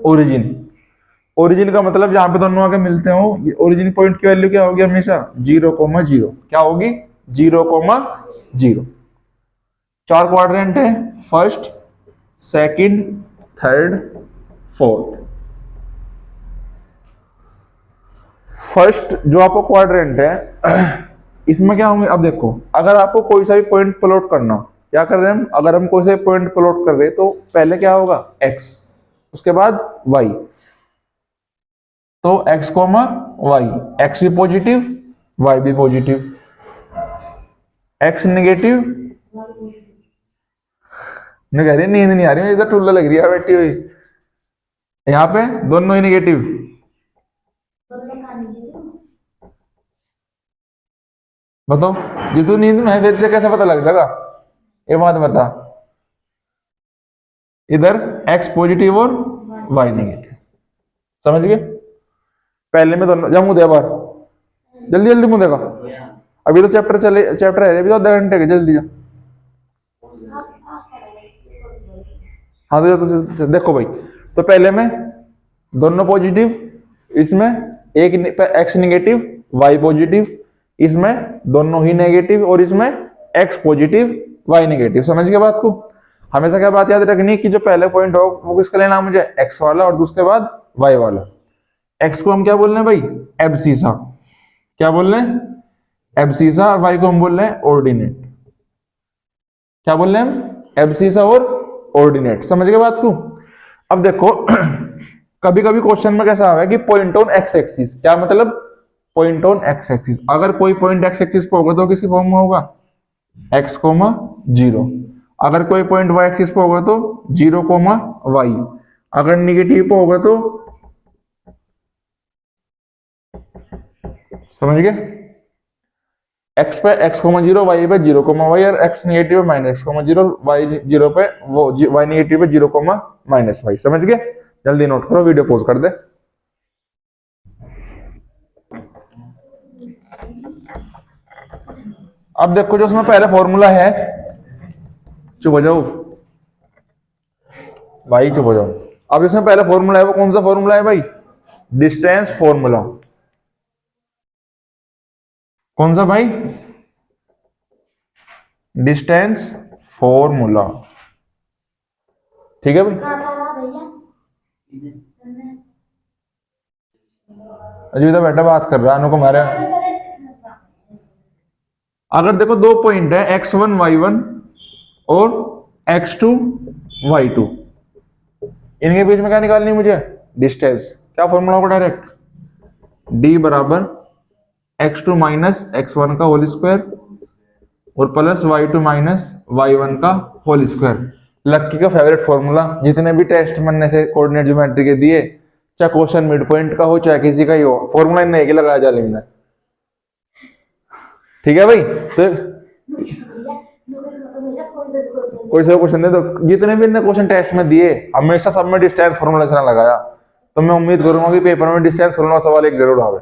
ओरिजिन। ओरिजिन का मतलब जहां पे दोनों आगे मिलते हो, ये ओरिजिन पॉइंट की वैल्यू क्या होगी हमेशा, 0,0। क्या होगी, 0,0। चार क्वाड्रेंट है, first second third fourth. First जो आपको क्वाड्रेंट है इसमें क्या होंगे, अब देखो अगर आपको कोई सा भी पॉइंट प्लॉट करना, क्या कर रहे हैं हम, अगर हम कोई सा पॉइंट प्लॉट कर रहे हैं तो पहले क्या होगा x, उसके बाद y, तो x कोमा y, x भी पॉजिटिव y भी पॉजिटिव, x नेगेटिव, मैं कह रही नींद नहीं आ रही, इधर टुल्ला लग रही है बैठी हुई, यहाँ पे दोनों ही नेगेटिव। बताओ ये तो नींद में है, फिर से कैसे पता लग जाएगा, ये बात बता। इधर x पॉजिटिव और y नेगेटिव, समझ गए। पहले में दोनों, जा मुंह दे बार, जल्दी जल्दी मुंह देगा, अभी तो चैप्टर है अभी तो आधा घंटे के, जल्दी जा। हाँ तो देखो भाई, तो पहले में दोनों पॉजिटिव, इसमें एक पे एक्स नेगेटिव वाई पॉजिटिव, इसमें दोनों ही नेगेटिव और इसमें एक्स पॉजिटिव वाई नेगेटिव। समझ गए बात को? हमेशा क्या बात याद रखनी कि जो पहले पॉइंट हो वो किसका लेना मुझे, एक्स वाला, और दूसरे बाद वाई वाला। एक्स को हम क्या बोल रहे हैं भाई, एब्सिसा। क्या बोल रहे हैं, एब्सिसा। और वाई को हम बोल रहे हैं ऑर्डिनेट। क्या बोल रहे हैं हम, एब्सिसा और ऑर्डिनेट। समझ गए बात को? अब देखो कभी कभी क्वेश्चन में कैसा है कि पॉइंट ऑन एक्स एक्सिस। क्या मतलब, पॉइंट ऑन एक्स एक्सिस। अगर कोई पॉइंट एक्स एक्सिस पर होगा तो किसकी फॉर्म में होगा, एक्स कोमा 0। अगर कोई पॉइंट वाई एक्सिस पर होगा तो 0 कोमा वाई। अगर निगेटिव पे होगा तो, समझ गए, एक्स पे एक्स कोमा 0, वाई पे 0 कोमा वाई, और एक्स नेगेटिव पे माइनस कोमा 0, वाई 0 पे वो वाई नेगेटिव पे 0 कोमा माइनस वाई। समझ गए? जल्दी नोट करो, वीडियो पॉज कर दे। अब देखो जो उसमें पहला फॉर्मूला है, चुप हो जाओ भाई, चुप हो जाओ। अब इसमें पहला फॉर्मूला है वो कौन सा फॉर्मूला है भाई, डिस्टेंस फॉर्मूला। कौन सा भाई, डिस्टेंस फॉर्मूला। ठीक है भाई, अजीब तो बेटा बात कर रहा है को मारे। अगर देखो दो पॉइंट है x1 y1 और x2 y2, इनके बीच में क्या निकालनी है मुझे, डिस्टेंस। क्या फॉर्मूला होगा, डायरेक्ट d बराबर x2 माइनस x1 का होल स्क्वायर और प्लस y2 माइनस y1 का होल स्क्वायर। लक्की का फेवरेट फॉर्मूला। जितने भी टेस्ट बनने से कोऑर्डिनेट ज्योमेट्री के दिए, चाहे क्वेश्चन मिड पॉइंट का हो चाहे किसी का ही हो, फॉर्मूला इनने एक ही लगाया जाले में। ठीक है भाई, तो कोई सा क्वेश्चन दे तो जितने भी इनने क्वेश्चन टेस्ट में दिए हमेशा सब में डिस्टेंस फॉर्मूला से लगाया, तो मैं उम्मीद करूंगा कि पेपर में डिस्टेंस फॉर्मूला सवाल एक जरूर आवे,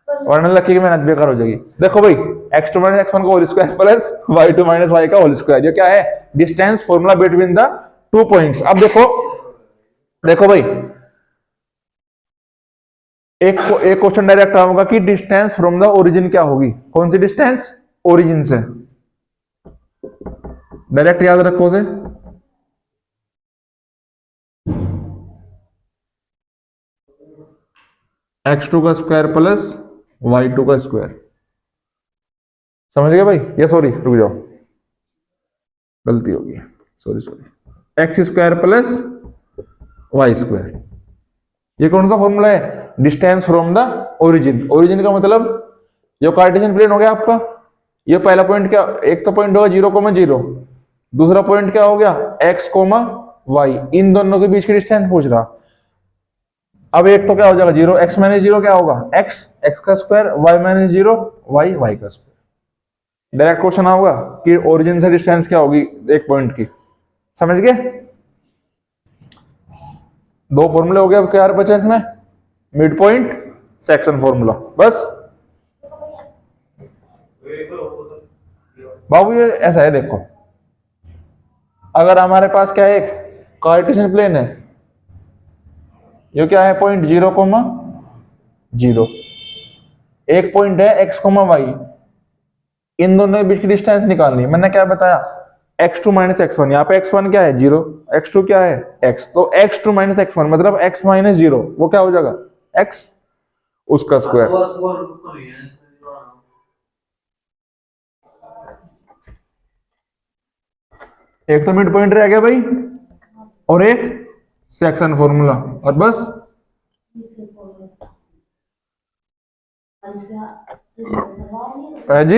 वरना लक्की की मेहनत बेकार हो जाएगी। देखो भाई, x2 माइनस x1 का whole square plus y2 minus y का होल स्क्वायर, ये क्या है, distance formula between the two points. अब देखो, देखो भाई, एक क्वेश्चन डायरेक्ट आऊंगा कि डिस्टेंस फ्रॉम द ओरिजिन क्या होगी। कौन सी डिस्टेंस, ओरिजिन से। डायरेक्ट याद रखो से, x2 का स्क्वायर प्लस y2 का स्क्वायर। समझ गए भाई? ये सॉरी रुक जाओ, गलती होगी, sorry sorry, x square plus y square. ये कौन सा फॉर्मूला है, distance from the origin. Origin का मतलब जो कार्टेशियन प्लेन हो गया आपका, ये पहला पॉइंट क्या, एक तो पॉइंट होगा 0,0, दूसरा पॉइंट क्या हो गया x, y। इन दोनों के बीच की डिस्टेंस पूछ रहा। अब एक तो क्या हो जाएगा 0, x माइनस 0 क्या होगा, x का स्क्वायर, y माइनस 0 y का स्क्वायर। डायरेक्ट क्वेश्चन होगा कि ओरिजिन से डिस्टेंस क्या होगी एक पॉइंट की। समझ गए? दो फॉर्मूले हो गए। अब क्या बचा इसमें, मिड पॉइंट, सेक्शन फॉर्मूला, बस। बाबू ये ऐसा है, देखो अगर हमारे पास क्या है, एक कार्टेशियन प्लेन है, ये क्या है, पॉइंट 0,0, एक पॉइंट है x, y। इन दोनों के बीच की डिस्टेंस निकालनी। मैंने क्या बताया, x2 माइनस x1। यहाँ पे x1 क्या है 0, x2 क्या है x, तो x2 माइनस x1 मतलब x माइनस 0 वो क्या हो जाएगा x, उसका स्क्वायर। एक तो मिड पॉइंट रह गया भाई, और एक सेक्शन फॉर्मूला, और बस। है जी,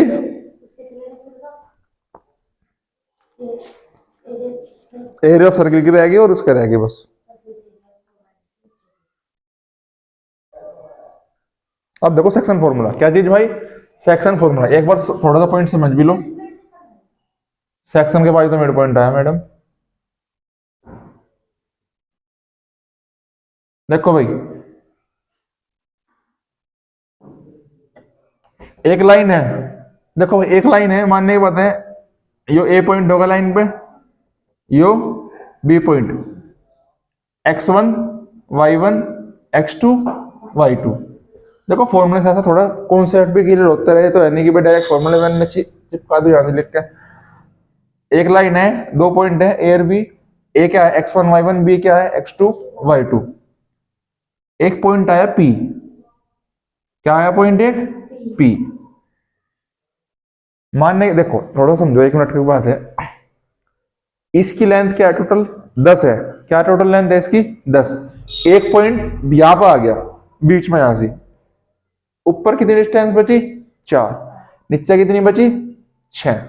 एरिया ऑफ सर्किल की रहेगी और उसका रहेगी बस। अब देखो सेक्शन फॉर्मूला क्या चीज भाई, सेक्शन फॉर्मूला। एक बार थोड़ा सा पॉइंट समझ भी लो। सेक्शन के बाद तो मिड पॉइंट आया मैडम। देखो भाई, एक लाइन है, देखो भाई एक लाइन है, मानने की बात है, यो ए पॉइंट होगा लाइन पे, यो B point, x1 y1 x2 y2। देखो फॉर्मूले से ऐसा थोड़ा कॉन्सेप्ट भी क्लियर होता रहे, तो यानी कि भाई डायरेक्ट फॉर्मूले मैंने चिपका दो यहाँ से लिख के। एक लाइन है, 2 पॉइंट है ए और बी। ए क्या है x1 y1, बी क्या है x2 y2। एक पॉइंट आया P, क्या आया पॉइंट एक P। मानने देखो थोड़ा समझो, 1 मिनट की बात है। इसकी लेंथ क्या है टोटल 10 है। क्या टोटल लेंथ है इसकी 10। एक पॉइंट यहां पर आ गया बीच में, यहां से ऊपर कितनी डिस्टेंस बची 4, नीचे कितनी बची 6।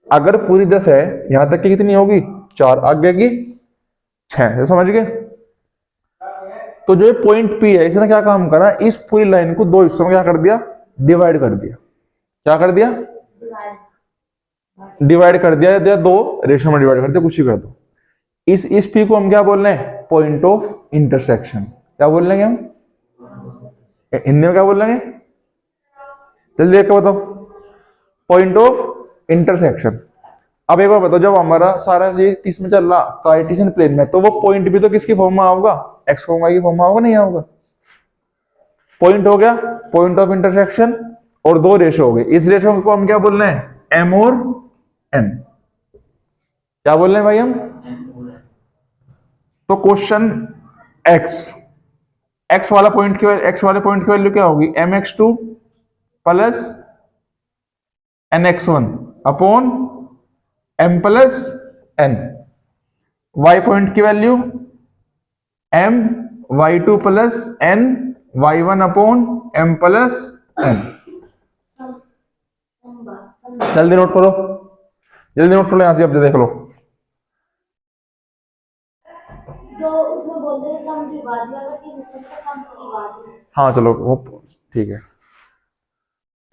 अगर पूरी 10 है, यहां तक की कितनी होगी 4, आगे की 6। समझ गए। तो जो पॉइंट P है इसने क्या काम करा, इस पूरी लाइन को दो हिस्सों में क्या कर दिया, डिवाइड कर दिया। क्या कर दिया, डिवाइड कर दिया, या दो रेशो में डिवाइड कर दिया, कुछ ही कर दो। इस पी को हम क्या बोल रहे हैं, पॉइंट ऑफ इंटरसेक्शन। क्या बोल रहे हैं हम हिंदी में, क्या बोल रहे हैं जल्दी देख के बताओ, पॉइंट ऑफ इंटरसेक्शन। अब एक बार बताओ, जब हमारा सारा चीज किस में चल रहा, कार्टेशियन प्लेन में, तो वो पॉइंट भी तो किसकी फॉर्म में आऊगा, एक्स फॉर्म वाई की फॉर्म में आऊगा, नहीं आऊगा। पॉइंट हो गया पॉइंट ऑफ इंटरसेक्शन, और दो रेशो हो गए। इस रेशो को हम क्या बोल रहे हैं, एम और एन। क्या बोल रहे हैं भाई हम, तो क्वेश्चन एक्स वाला पॉइंट की, एक्स वाले पॉइंट की वैल्यू क्या होगी, m x two plus n x one upon m plus n. Y point की value m y two plus n y one upon m plus n. जल्दी note करो, जल्दी नोट करो, यहां से अब देख लो। तो उसमें बोलते हैं सम द्विभाज्य, अगर तीन सबका सम त्रिभाज्य। हाँ चलो वो ठीक है।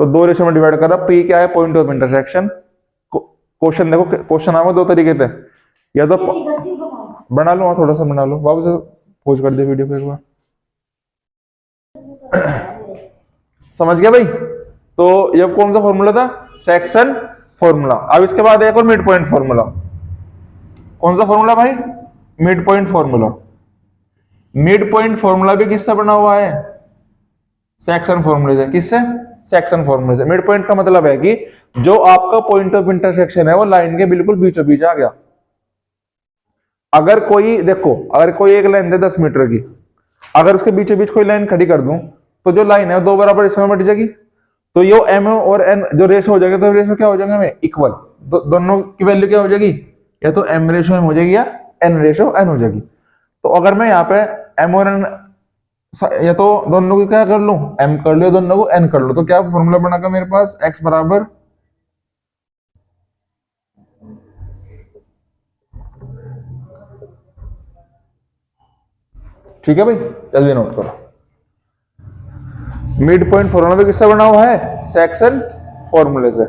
तो दो रेशो में डिवाइड करा, पी क्या है, पॉइंट ऑफ इंटरसेक्शन। क्वेश्चन देखो, क्वेश्चन आएगा दो तरीके से, या तो बना लो, थोड़ा सा बना लो, वापस पॉज कर दे वीडियो को एक बार। समझ गया भाई। तो ये कौन सा फॉर्मूला था, सेक्शन फॉर्मूला। अब इसके बाद एक और मिड पॉइंट फॉर्मूला। कौन सा फॉर्मूला भाई, mid point formula. Mid point formula भी किससे बना हुआ है, सेक्शन फॉर्मूले से। किससे, सेक्शन फॉर्मूले से। मिड पॉइंट का मतलब है कि जो आपका पॉइंट ऑफ इंटरसेक्शन है वो लाइन के बिल्कुल बीचों बीच आ गया। अगर कोई देखो, अगर कोई एक लाइन है 10 मीटर की, अगर उसके बीचों बीच कोई लाइन खड़ी कर दूं, तो जो लाइन है वो दो बराबर हिस्सों में बट जाएगी। तो ये एम और एन जो रेशो हो जाएगा, तो रेशो क्या हो जाएगा हमें, इक्वल। दोनों की वैल्यू क्या हो जाएगी, या तो एम रेशो एम हो जाएगी, या एन रेशो एन हो जाएगी। तो अगर मैं यहाँ पे एम और एन, या तो दोनों को क्या कर लूं, एम कर लो, दोनों को एन कर लो, तो क्या फॉर्मूला बनाकर मेरे पास एक्स बराबर, ठीक है भाई, जल्दी नोट करो। मिड पॉइंट फॉर्मूला भी किससे बना हुआ है, सेक्शन फॉर्मूले से।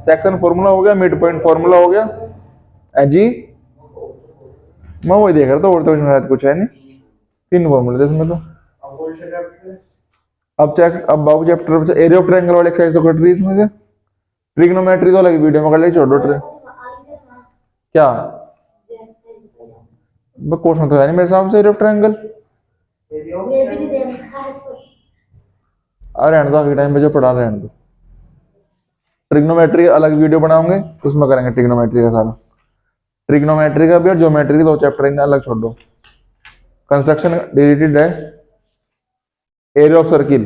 सेक्शन फॉर्मूला हो गया, मिड पॉइंट फॉर्मूला हो गया जी। मैं वही देख रहा था, और तो शायद कुछ है नहीं, 3 फॉर्मूले इसमें तो। अब बाबू चैप्टर एरिया ऑफ ट्रायंगल वाली एक्सरसाइज तो कर रही है इसमें से। ट्रिग्नोमेट्री तो अलग वीडियो में कर ले, छोड़ो क्या क्वेश्चन तो है नहीं मेरे हिसाब से एरिया ऑफ ट्रायंगल। अरे रहने दो, अभी टाइम पे जो पढ़ा रहने दो। ट्रिग्नोमेट्री अलग वीडियो बनाओगे, उसमें करेंगे ट्रिग्नोमेट्री का सारा। ट्रिग्नोमेट्री का भी और ज्योमेट्री के 2 चैप्टर इन्हें अलग छोड़ दो। कंस्ट्रक्शन डिलीटेड है। एरिया ऑफ सर्किल,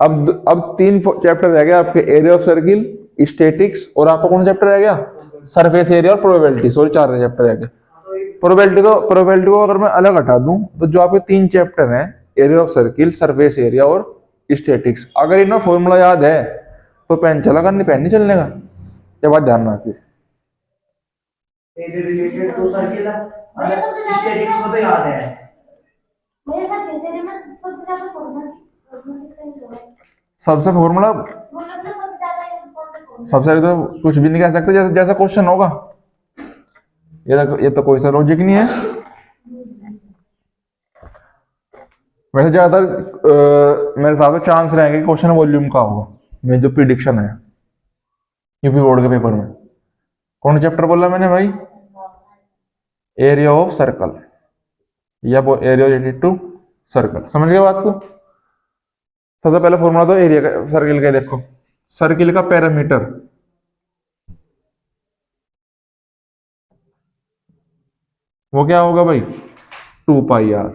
अब 3 चैप्टर रह गए आपके, एरिया ऑफ सर्किल, स्टैटिक्स, और आपका कौन चैप्टर रह गया, सरफेस एरिया और प्रोबेबिलिटी। सॉरी 4 चैप्टर रह गए। प्रोबेबिलिटी को अगर मैं अलग हटा दूं, तो जो आपके 3 चैप्टर हैं, area of circle, surface area और स्टैटिक्स, अगर इनका फॉर्मूला याद है तो पेन चलेगा, नहीं पेन नहीं चलने का। ये बात ध्यान रखिए। रिलेटेड टू सर्किल स्टैटिक्स को तो याद है। सबसे फॉर्मूला सबसे तो कुछ भी नहीं कह सकते, जैसा जैसा क्वेश्चन होगा। ये तो कोई सा लॉजिक नहीं है। वैसे ज्यादातर मेरे हिसाब से चांस रहेंगे क्वेश्चन वॉल्यूम का होगा, मेरी जो प्रिडिक्शन है यूपी बोर्ड के पेपर में। कौन चैप्टर बोला मैंने भाई, एरिया ऑफ सर्कल, या एरिया रिलेटेड टू सर्कल। समझ गए बात को? सबसे पहले फॉर्मूला तो एरिया का सर्किल का देखो। सर्किल का पैरामीटर वो क्या होगा भाई? 2πr।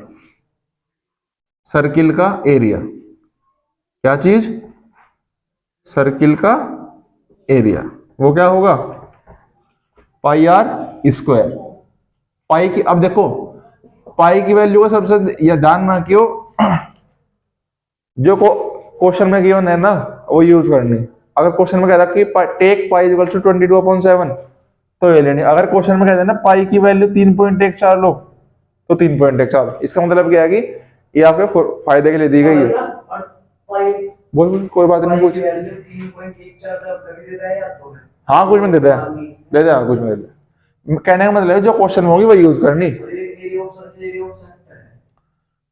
सर्किल का एरिया क्या चीज? सर्किल का एरिया वो क्या होगा? πr²। पाई की, अब देखो पाई की वैल्यू को सबसे या ध्यान रखियो, जो क्वेश्चन में गिवन है ना वो यूज करनी। अगर क्वेश्चन में कह रहा कि टेक पाई इक्वल टू 22/7 तो ये लेनी। अगर क्वेश्चन में कह देना पाई की वैल्यू 3.14 लो तो 3.14। इसका मतलब क्या है कि ये आपके फायदे के लिए दी गई है। बोल बोल, कोई बात नहीं, कुछ हाँ कुछ में दे दे, दे दे, हाँ कुछ में दे दे। कहने का मतलब है जो क्वेश्चन में होगी वही यूज करनी।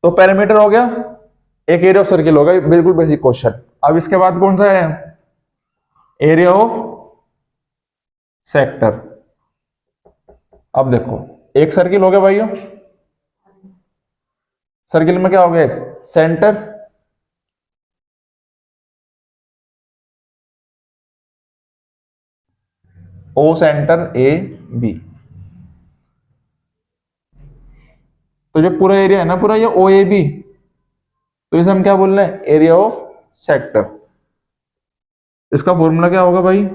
तो पैरामीटर हो गया, एक एरिया ऑफ सर्किल होगा, बिल्कुल बेसिक क्वेश्चन। अब इसके बाद कौन सा है? Area of sector. अब देखो एक सर्किल हो गया भाइयों, सर्किल में क्या हो गया? Centre, o centre a b. तो जो पूरा एरिया है ना पूरा ये ओ ए बी, तो इसे हम क्या बोल रहे हैं? Area of sector. इसका फॉर्मूला क्या होगा भाई?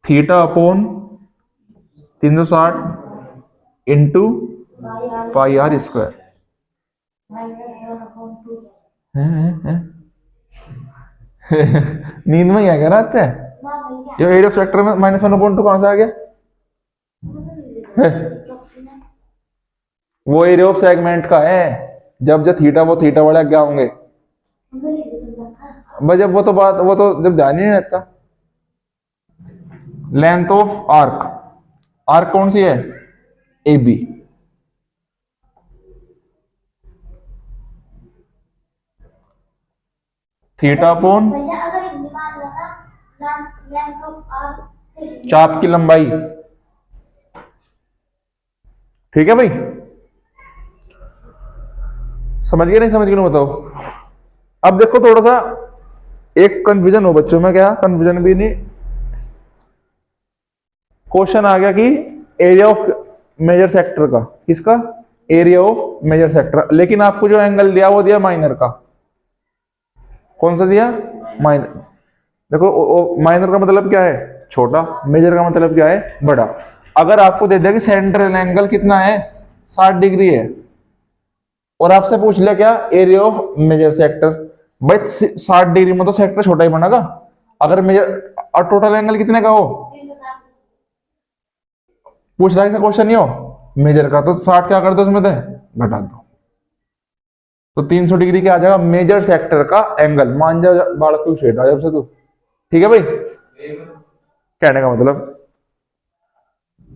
θ/360 इंटू πr²। नींद में ही आ गया रात है ये एरिया ऑफ सेक्टर में -1/2 कहां से आ गया? वो एरिया ऑफ सेगमेंट का है। जब जो थीटा वो थीटा वाले क्या होंगे भाई, जब वो तो जब ध्यान ही नहीं रहता। लेंथ ऑफ आर्क, आर्क कौन सी है? A B. θ/, भैया अगर एक दिमाग लगा लेंथ ऑफ आर्क चाप की लंबाई। ठीक है भाई, समझ गए नहीं समझ गए बताओ। अब देखो थोड़ा सा एक कंफ्यूजन हो बच्चों में, क्या कंफ्यूजन भी नहीं, क्वेश्चन आ गया कि एरिया ऑफ मेजर सेक्टर का, किसका? Area of major sector. लेकिन आपको जो एंगल दिया वो दिया माइनर का। कौन सा दिया? माइनर। देखो माइनर का मतलब क्या है? छोटा। मेजर का मतलब क्या है? बड़ा। अगर आपको दे दिया कि सेंट्रल एंगल कितना है? 60 डिग्री है, और आपसे पूछ लिया क्या? Area of major sector. भाई 60 डिग्री में तो सेक्टर छोटा ही बनेगा। अगर मेजर और टोटल एंगल कितने का हो पूछ रहा है, क्वेश्चन नहीं हो मेजर का, तो 60 क्या कर दो उसमें घटा दो, तो 300 डिग्री क्या आ जाएगा? मेजर सेक्टर का एंगल। मान जा बालक तू शेड जब से तू। ठीक है भाई, कहने का मतलब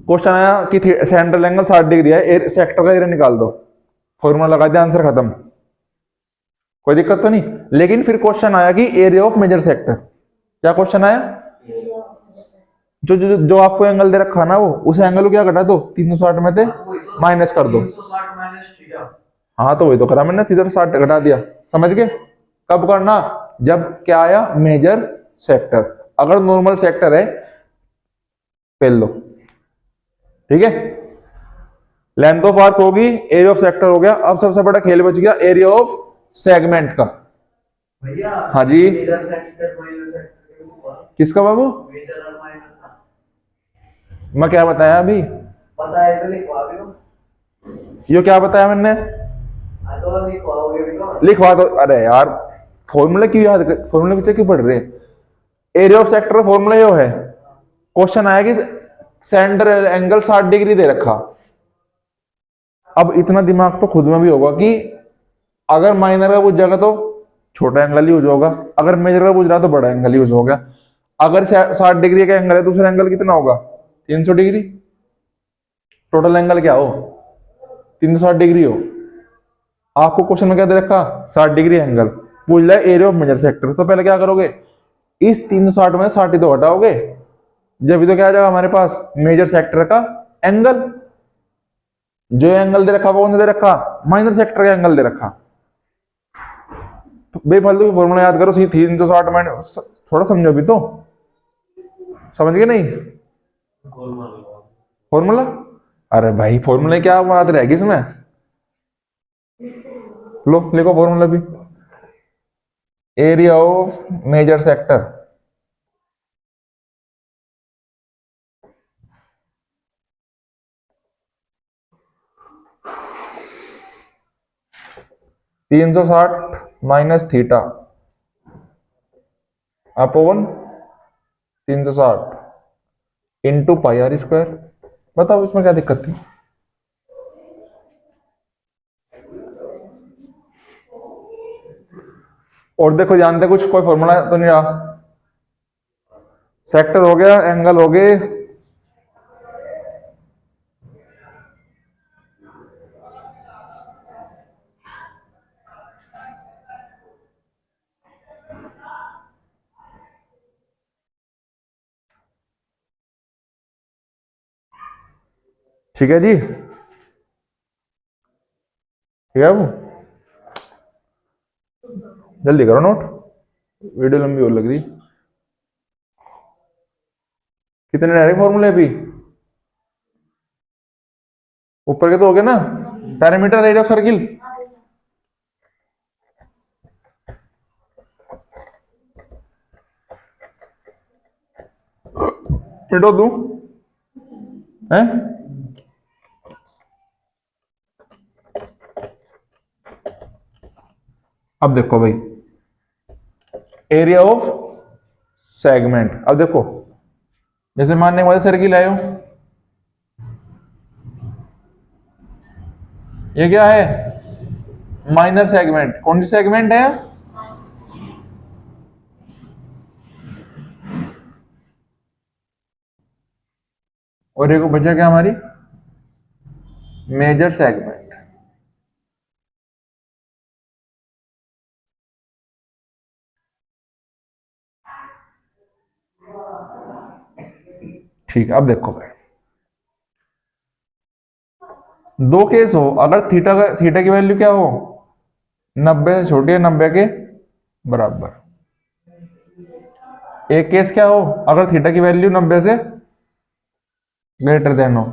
क्वेश्चन आया कि सेंट्रल एंगल 60 डिग्री है, सेक्टर का एरिया निकाल दो, फॉर्मूला लगा दिया, आंसर खत्म, कोई दिक्कत तो नहीं। लेकिन फिर क्वेश्चन आया कि एरिया ऑफ मेजर सेक्टर। क्या क्वेश्चन आया? जो आपको एंगल दे रखा ना वो उस एंगल को क्या घटा दो? 360 में से माइनस कर दो। हाँ तो वही तो करा मैंने, सीधा 60 घटा दिया। समझ गए? कब करना? जब क्या आया? Major sector. अगर नॉर्मल सेक्टर है पेल लो। ठीक है, लेंथ ऑफ आर्क होगी, एरिया ऑफ सेक्टर हो गया। अब सबसे बड़ा खेल बच गया एरिया ऑफ सेगमेंट का। भैया हाँ जी, मेजर सेक्टर माइनर सेक्टर किसका बाबू? मेजर और माइनर का मैं क्या बताया अभी? पता है तो लिखवा भी दो। ये क्या बताया मैंने? तो लिखवाओगे भी तो। लिखवा दो। अरे यार फॉर्मूला क्यों याद कर, फॉर्मूला पीछे क्यों पढ़ रहे? एरिया ऑफ सेक्टर का फॉर्मूला यो है। क्वेश्चन आया कि सेंट्रल एंगल 60 डिग्री दे रखा। अब इतना दिमाग तो खुद में भी होगा कि अगर माइनर का पूछ जाएगा तो छोटा एंगल यूज होगा, अगर मेजर का पूछ रहा तो बड़ा एंगल यूज होगा। अगर 60 डिग्री का एंगल है, दूसरा एंगल कितना होगा? 300 डिग्री। टोटल एंगल क्या हो? 360 डिग्री हो। आपको क्वेश्चन में क्या दे रखा? 60 डिग्री एंगल पूछ रहा है एरिया ऑफ मेजर सेक्टर। तो पहले क्या करोगे? इस 360 में 60 तो हटाओगे, जब भी तो क्या आ जाएगा हमारे पास? मेजर सेक्टर का एंगल। जो एंगल दे रखा वो कौन सा दे रखा, माइनर सेक्टर का एंगल दे रखा। बेफालतू की फॉर्मूला याद करो, 360 माइनस, थोड़ा समझो भी तो, समझ गए नहीं फॉर्मूला। अरे भाई फॉर्मूला क्या बात रहेगी इसमें, लो लिखो फॉर्मूला भी। Area of major sector -360 upon 360 into pi r square. बताओ इसमें क्या दिक्कत थी। और देखो जानते कुछ, कोई फॉर्मूला तो नहीं रहा, सेक्टर हो गया, एंगल हो गए, ठीक है जी, ठीक है वो, जल्दी करो नोट, वीडियो लंबी हो लग रही। कितने रह रहे फॉर्मूले अभी, ऊपर के तो हो गए ना, पैरामीटर एरिया ऑफ सर्किल, मिटो दूं हैं, अब देखो भाई एरिया ऑफ सेगमेंट। अब देखो जैसे मानने वाले सर्किल आयो, ये क्या है, माइनर सेगमेंट। कौन सी सेगमेंट है, और एक बचा क्या हमारी, मेजर सेगमेंट। ठीक है, अब देखो भाई दो केस हो, अगर थीटा की वैल्यू क्या हो, 90 से छोटी है 90 के बराबर। एक केस क्या हो, अगर थीटा की वैल्यू 90 से ग्रेटर देन हो।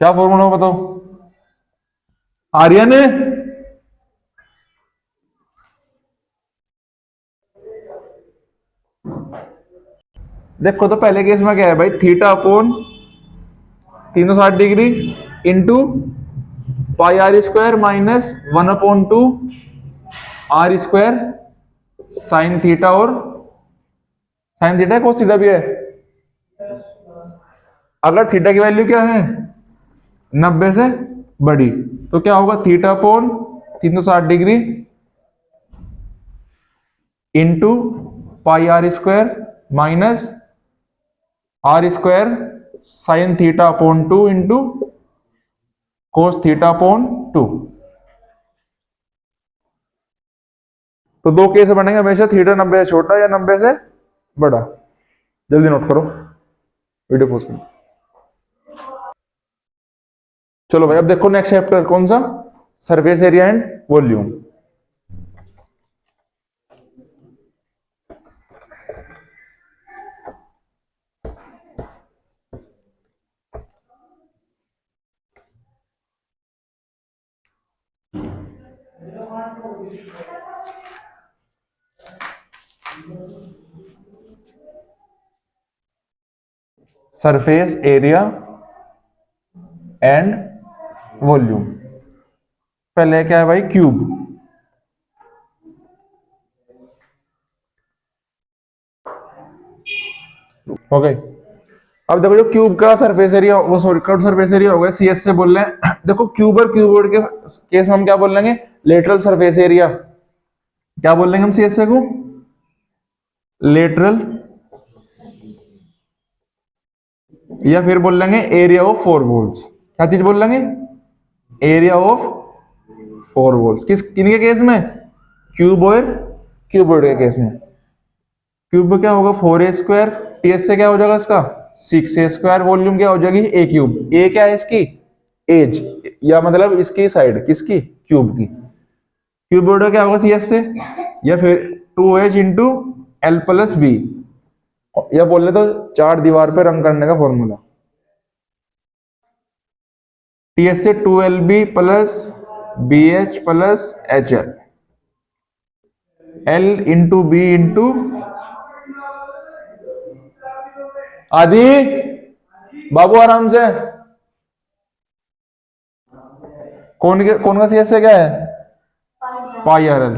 क्या फॉर्मूला हो बताओ, आर्यन है, देखो तो पहले केस में क्या है भाई, theta upon 360 degree into pi r square minus 1/2 r square sine theta, और साइन थीटा कोस थीटा भी है। अगर थीटा की वैल्यू क्या है, 90 से बड़ी, तो क्या होगा, theta upon 360 degree into pi r square minus r square sine theta upon 2 into cos theta upon 2। तो दो केस बनेंगे हमेशा, थीटा 90 से छोटा या 90 से बड़ा। जल्दी नोट करो, वीडियो पोस्ट करो। चलो भाई अब देखो नेक्स्ट चैप्टर कौन सा, surface area and volume. Surface area and volume. पहले क्या है भाई, क्यूब। हो गए। अब देखो जो क्यूब का सरफेस एरिया, वो सॉरी कर्व सरफेस एरिया हो गया, सीएस से बोल रहे हैं। देखो क्यूब और क्यूबॉइड के केस में हम क्या बोल लेंगे, लेटरल सरफेस एरिया। क्या बोल लेंगे हम सीएस से को, लेटरल, या फिर बोल लेंगे एरिया ऑफ फोर वॉल्स। क्या चीज बोल लेंगे, एरिया ऑफ फोर वॉल्स। किनके केस में, क्यूब और क्यूबॉइड के केस में। क्यूब में क्या होगा 4a स्क्वायर, टीएस से क्या हो जाएगा इसका 6a²। वॉल्यूम क्या हो जाएगी a क्यूब। a क्या है इसकी एज, या मतलब इसकी साइड किसकी क्यूब की। क्यूब ऑर्डर क्या होगा cs से, या फिर 2h into L plus B, या बोले तो चार दीवार पे रंग करने का फॉर्मूला। ts से 2lb plus bh plus hl, l into b into आदि। बाबू आराम से। कौन का cs से क्या है पाई आर एल,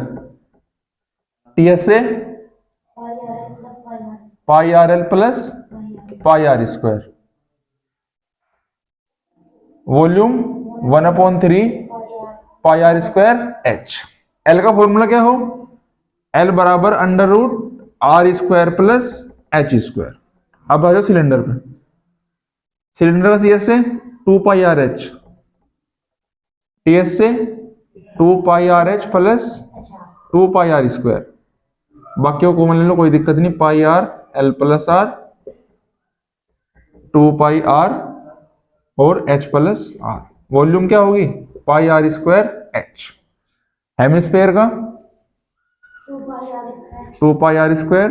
ts से pi r l plus pi r square. Volume 1/3 pi r square h. L का फॉर्मूला क्या हो, एल बराबर under root r square plus h square. अब आ जाओ सिलेंडर पे। सिलेंडर का सी एस से 2 pi r h, T S से 2 pi r h plus 2 pi r square. बाकियों को मान लो कोई दिक्कत नहीं, pi r l plus r 2 pi r और एच प्लस आर। वॉल्यूम क्या होगी pi r square h. Hemisphere का 2 pi r square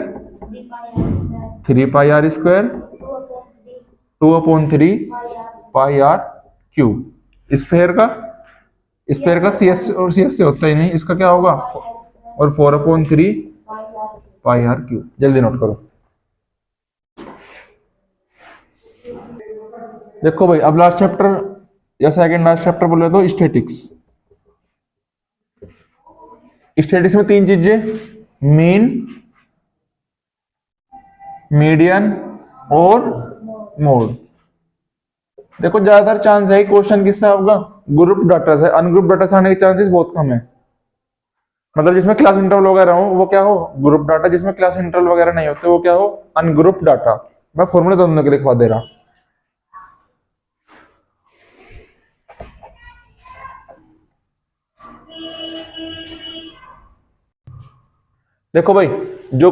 3 pi r square 2/3 pi r cube. Sphere का सी एस और सी एस से होता ही नहीं, इसका क्या होगा और 4/3 पाई आर क्यूब। जल्दी नोट करो। देखो भाई अब लास्ट चैप्टर या सेकंड लास्ट चैप्टर बोले तो स्टैटिक्स। स्टैटिक्स में तीन चीजें, मीन, मीडियन और मोड। देखो ज्यादातर चांस है क्वेश्चन किससे होगा ग्रुप डाटा से। अनग्रुप डाटा से आने के चांसेस बहुत कम है। मतलब जिसमें क्लास इंटरवल वगैरह हो वो क्या हो ग्रुप डाटा, जिसमें क्लास इंटरवल वगैरह नहीं होते वो क्या हो अनग्रुप डाटा। मैं फॉर्मूला दोनों के लिखवा दे रहा। देखो भाई जो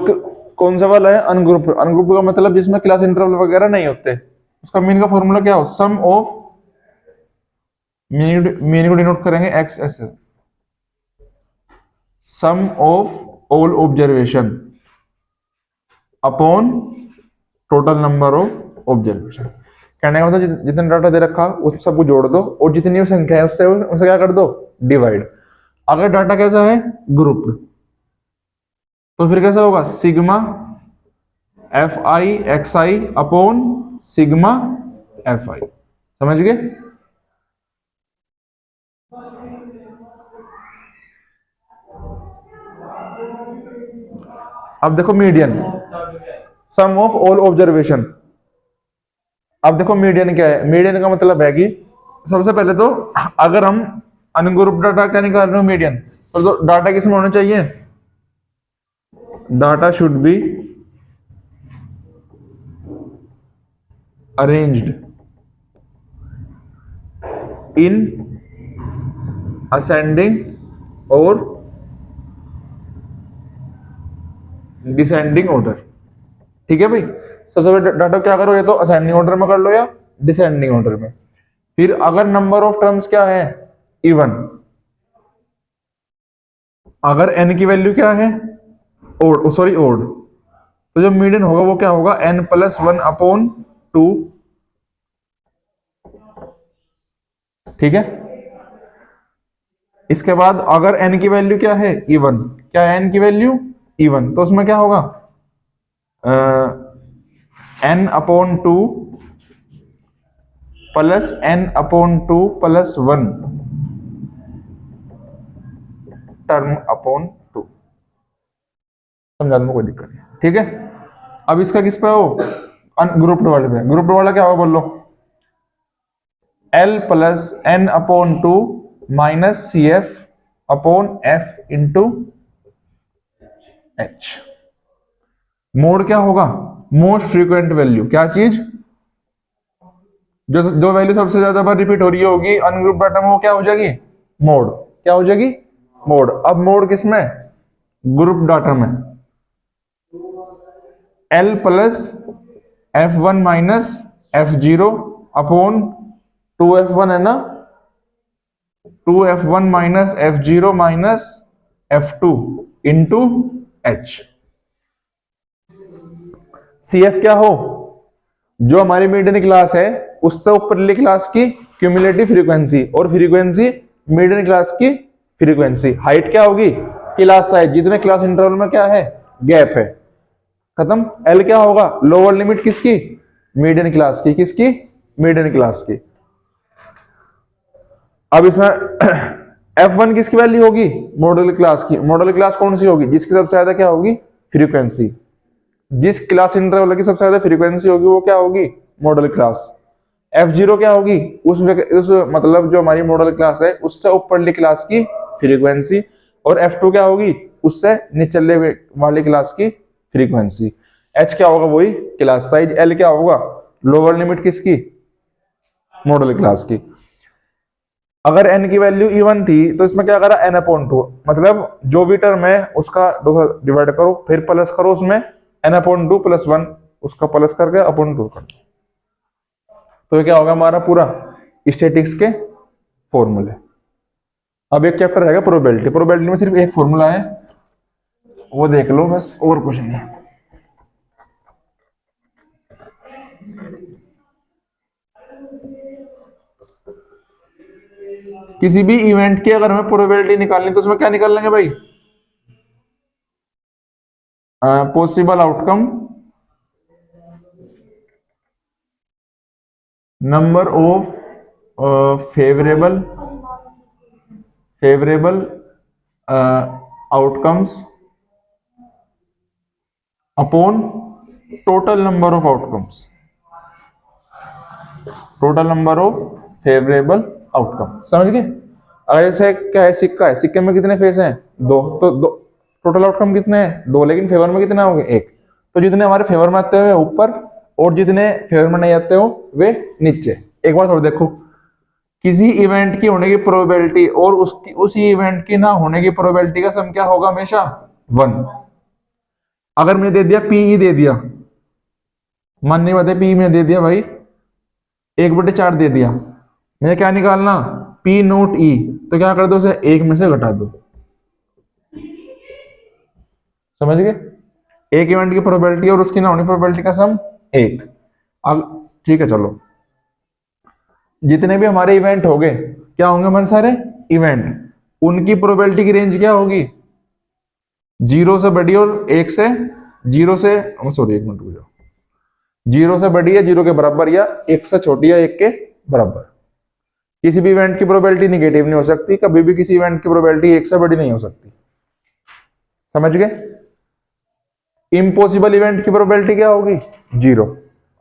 कौन सा वाला है अनग्रुप। अनग्रुप का मतलब जिसमें क्लास इंटरवल वगैरह नहीं होते, उसका मीन का फॉर्मूला क्या हो सम ऑफ, मीन को डिनोट करेंगे x s, sum of all observation upon total number of observation. कहने का मतलब जितना डाटा दे रखा उस सबको जोड़ दो और जितनी संख्या है उससे उसे क्या कर दो डिवाइड। अगर डाटा कैसा है ग्रुप तो फिर कैसा होगा sigma f i x i upon sigma f i. समझ गए। अब देखो median, sum of all observation. अब देखो मीडियन क्या है। मीडियन का मतलब है कि सबसे पहले तो अगर हम अनग्रुप डाटा क्या निकाल रहे हो मीडियन, तो डाटा किसमें होना चाहिए data should be arranged in ascending और डिसेंडिंग ऑर्डर। ठीक है भाई। सबसे पहले डाटा क्या करो, या तो असेंडिंग ऑर्डर में कर लो या डिसेंडिंग ऑर्डर में। फिर अगर नंबर ऑफ टर्म्स क्या है इवन, अगर n की वैल्यू क्या है ओड, सॉरी ओड, तो जो मीडियन होगा वो क्या होगा n+1/2। ठीक है। इसके बाद अगर n की वैल्यू क्या है इवन, क्या है n की वैल्यू इवन, तो उसमें क्या होगा n/2 plus n/2 plus 1 term upon 2। समझा दूंगा कोई दिक्कत नहीं। ठीक है। अब इसका किस पे हो ग्रुप्ड वाले पे। ग्रुप्ड वाला क्या होगा बोल लो L plus n/2 minus CF upon F into H। Mode क्या होगा मोस्ट फ्रीक्वेंट वैल्यू। क्या चीज जो वैल्यू सबसे ज्यादा बार रिपीट हो रही होगी अनग्रुप डाटा में वो क्या हो जाएगी मोड। क्या हो जाएगी मोड। अब मोड किसमें ग्रुप डाटा में L plus F1 minus F0 upon 2F1 है ना, 2F1 minus F0 minus F2 into H। CF क्या हो, जो हमारी मीडियन क्लास है उससे ऊपरली क्लास की क्यूमुलेटिव फ्रीक्वेंसी, और फ्रीक्वेंसी मीडियन क्लास की फ्रीक्वेंसी। हाइट क्या होगी, क्लास साइज, जितने क्लास इंटरवल में क्या है, गैप है, खत्म। L क्या होगा, लोअर लिमिट किसकी, मीडियन क्लास की, किसकी, मीडियन क्लास की। अब इसमें F1 किसकी वैल्यू होगी, मॉडल क्लास की। मॉडल क्लास कौन सी होगी, जिसकी सबसे ज्यादा क्या होगी, फ्रीक्वेंसी। जिस क्लास इंटरवल की सबसे ज्यादा फ्रीक्वेंसी होगी वो क्या होगी, मॉडल क्लास। F0 क्या होगी, उस मतलब जो हमारी मॉडल क्लास है उससे ऊपरली क्लास की फ्रीक्वेंसी, और F2 क्या होगी, उससे निचले वाली क्लास की फ्रीक्वेंसी। H क्या होगा, वही क्लास साइज। L क्या होगा, लोअर लिमिट किसकी, मॉडल क्लास की। अगर n की वैल्यू इवन थी तो इसमें क्या करा, n अपॉन 2, मतलब जो भी टर्म है उसका डिवाइड करो, फिर प्लस करो उसमें n अपॉन 2 प्लस 1, उसका प्लस करके अपॉन 2 कर दो। तो ये क्या होगा हमारा पूरा स्टैटिक्स के फॉर्मूले। अब एक चैप्टर रहेगा प्रोबेबिलिटी। प्रोबेबिलिटी में सिर्फ एक फॉर्मूला है, वो देख लो बस, और कुछ नहीं है। किसी भी इवेंट की अगर हमें प्रोबेबिलिटी निकालनी तो उसमें क्या निकाल लेंगे भाई, possible outcome, number of favourable outcomes upon total number of outcomes, total number of favourable outcome. समझ गए। अगर जैसे क्या है, सिक्का है, सिक्के में कितने फेस हैं, दो, तो दो, टोटल आउटकम कितने हैं, दो, लेकिन फेवर में कितने होंगे, एक। तो जितने हमारे फेवर में आते हुए ऊपर, और जितने फेवर में नहीं आते हो वे नीचे। एक बार थोड़ा देखो, किसी इवेंट की होने की प्रोबेबिलिटी और उसकी उसी इवेंट की ना होने की प्रोबेबिलिटी का सम क्या होगा, हमेशा 1। अगर मैंने दे दिया पीई, दे दिया, मानने बात है, पी में दे दिया भाई 1/4 दे दिया, मुझे क्या निकालना, पी नोट ई, तो क्या कर दो, उसे 1 में से घटा दो। समझ गए। एक इवेंट की प्रोबेबिलिटी और उसकी ना होने प्रोबेबिलिटी का सम 1। अब ठीक है, चलो जितने भी हमारे इवेंट हो गए, क्या होंगे हमारे सारे इवेंट, उनकी प्रोबेबिलिटी की रेंज क्या होगी, 0 से बड़ी और 1 से, 0 से, सॉरी 1 मिनट रुक जाओ, 0 से बड़ी या 0 के बराबर, या 1 से छोटी या 1 के बराबर। किसी भी इवेंट की प्रोबेबिलिटी निगेटिव नहीं हो सकती, कभी भी किसी इवेंट की प्रोबेबिलिटी 1 से बड़ी नहीं हो सकती। समझ गए। इम्पॉसिबल इवेंट की प्रोबेबिलिटी क्या होगी, 0,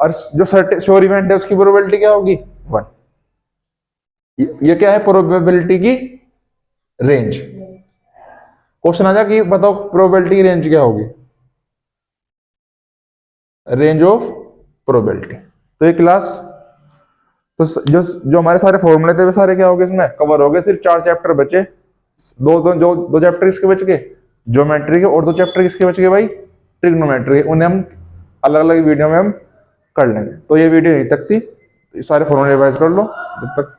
और जो श्योर इवेंट है उसकी प्रोबेबिलिटी क्या होगी, 1। ये क्या है, प्रोबेबिलिटी की रेंज। क्वेश्चन आ जाए कि बताओ प्रोबेबिलिटी की रेंज क्या होगी, रेंज ऑफ प्रोबेबिलिटी। तो ये क्लास, तो जो हमारे सारे फॉर्मूले थे वे सारे क्या हो गए, इसमें कवर हो गए। सिर्फ 4 चैप्टर बचे, दो चैप्टर किसके बच गए, ज्योमेट्री के, और 2 चैप्टर किसके बच गए भाई, ट्रिग्नोमेट्री। उन्हें हम अलग अलग वीडियो में हम कर लेंगे। तो ये वीडियो यहीं तक थी, सारे फॉर्मूले रिवाइज कर लो जब तक।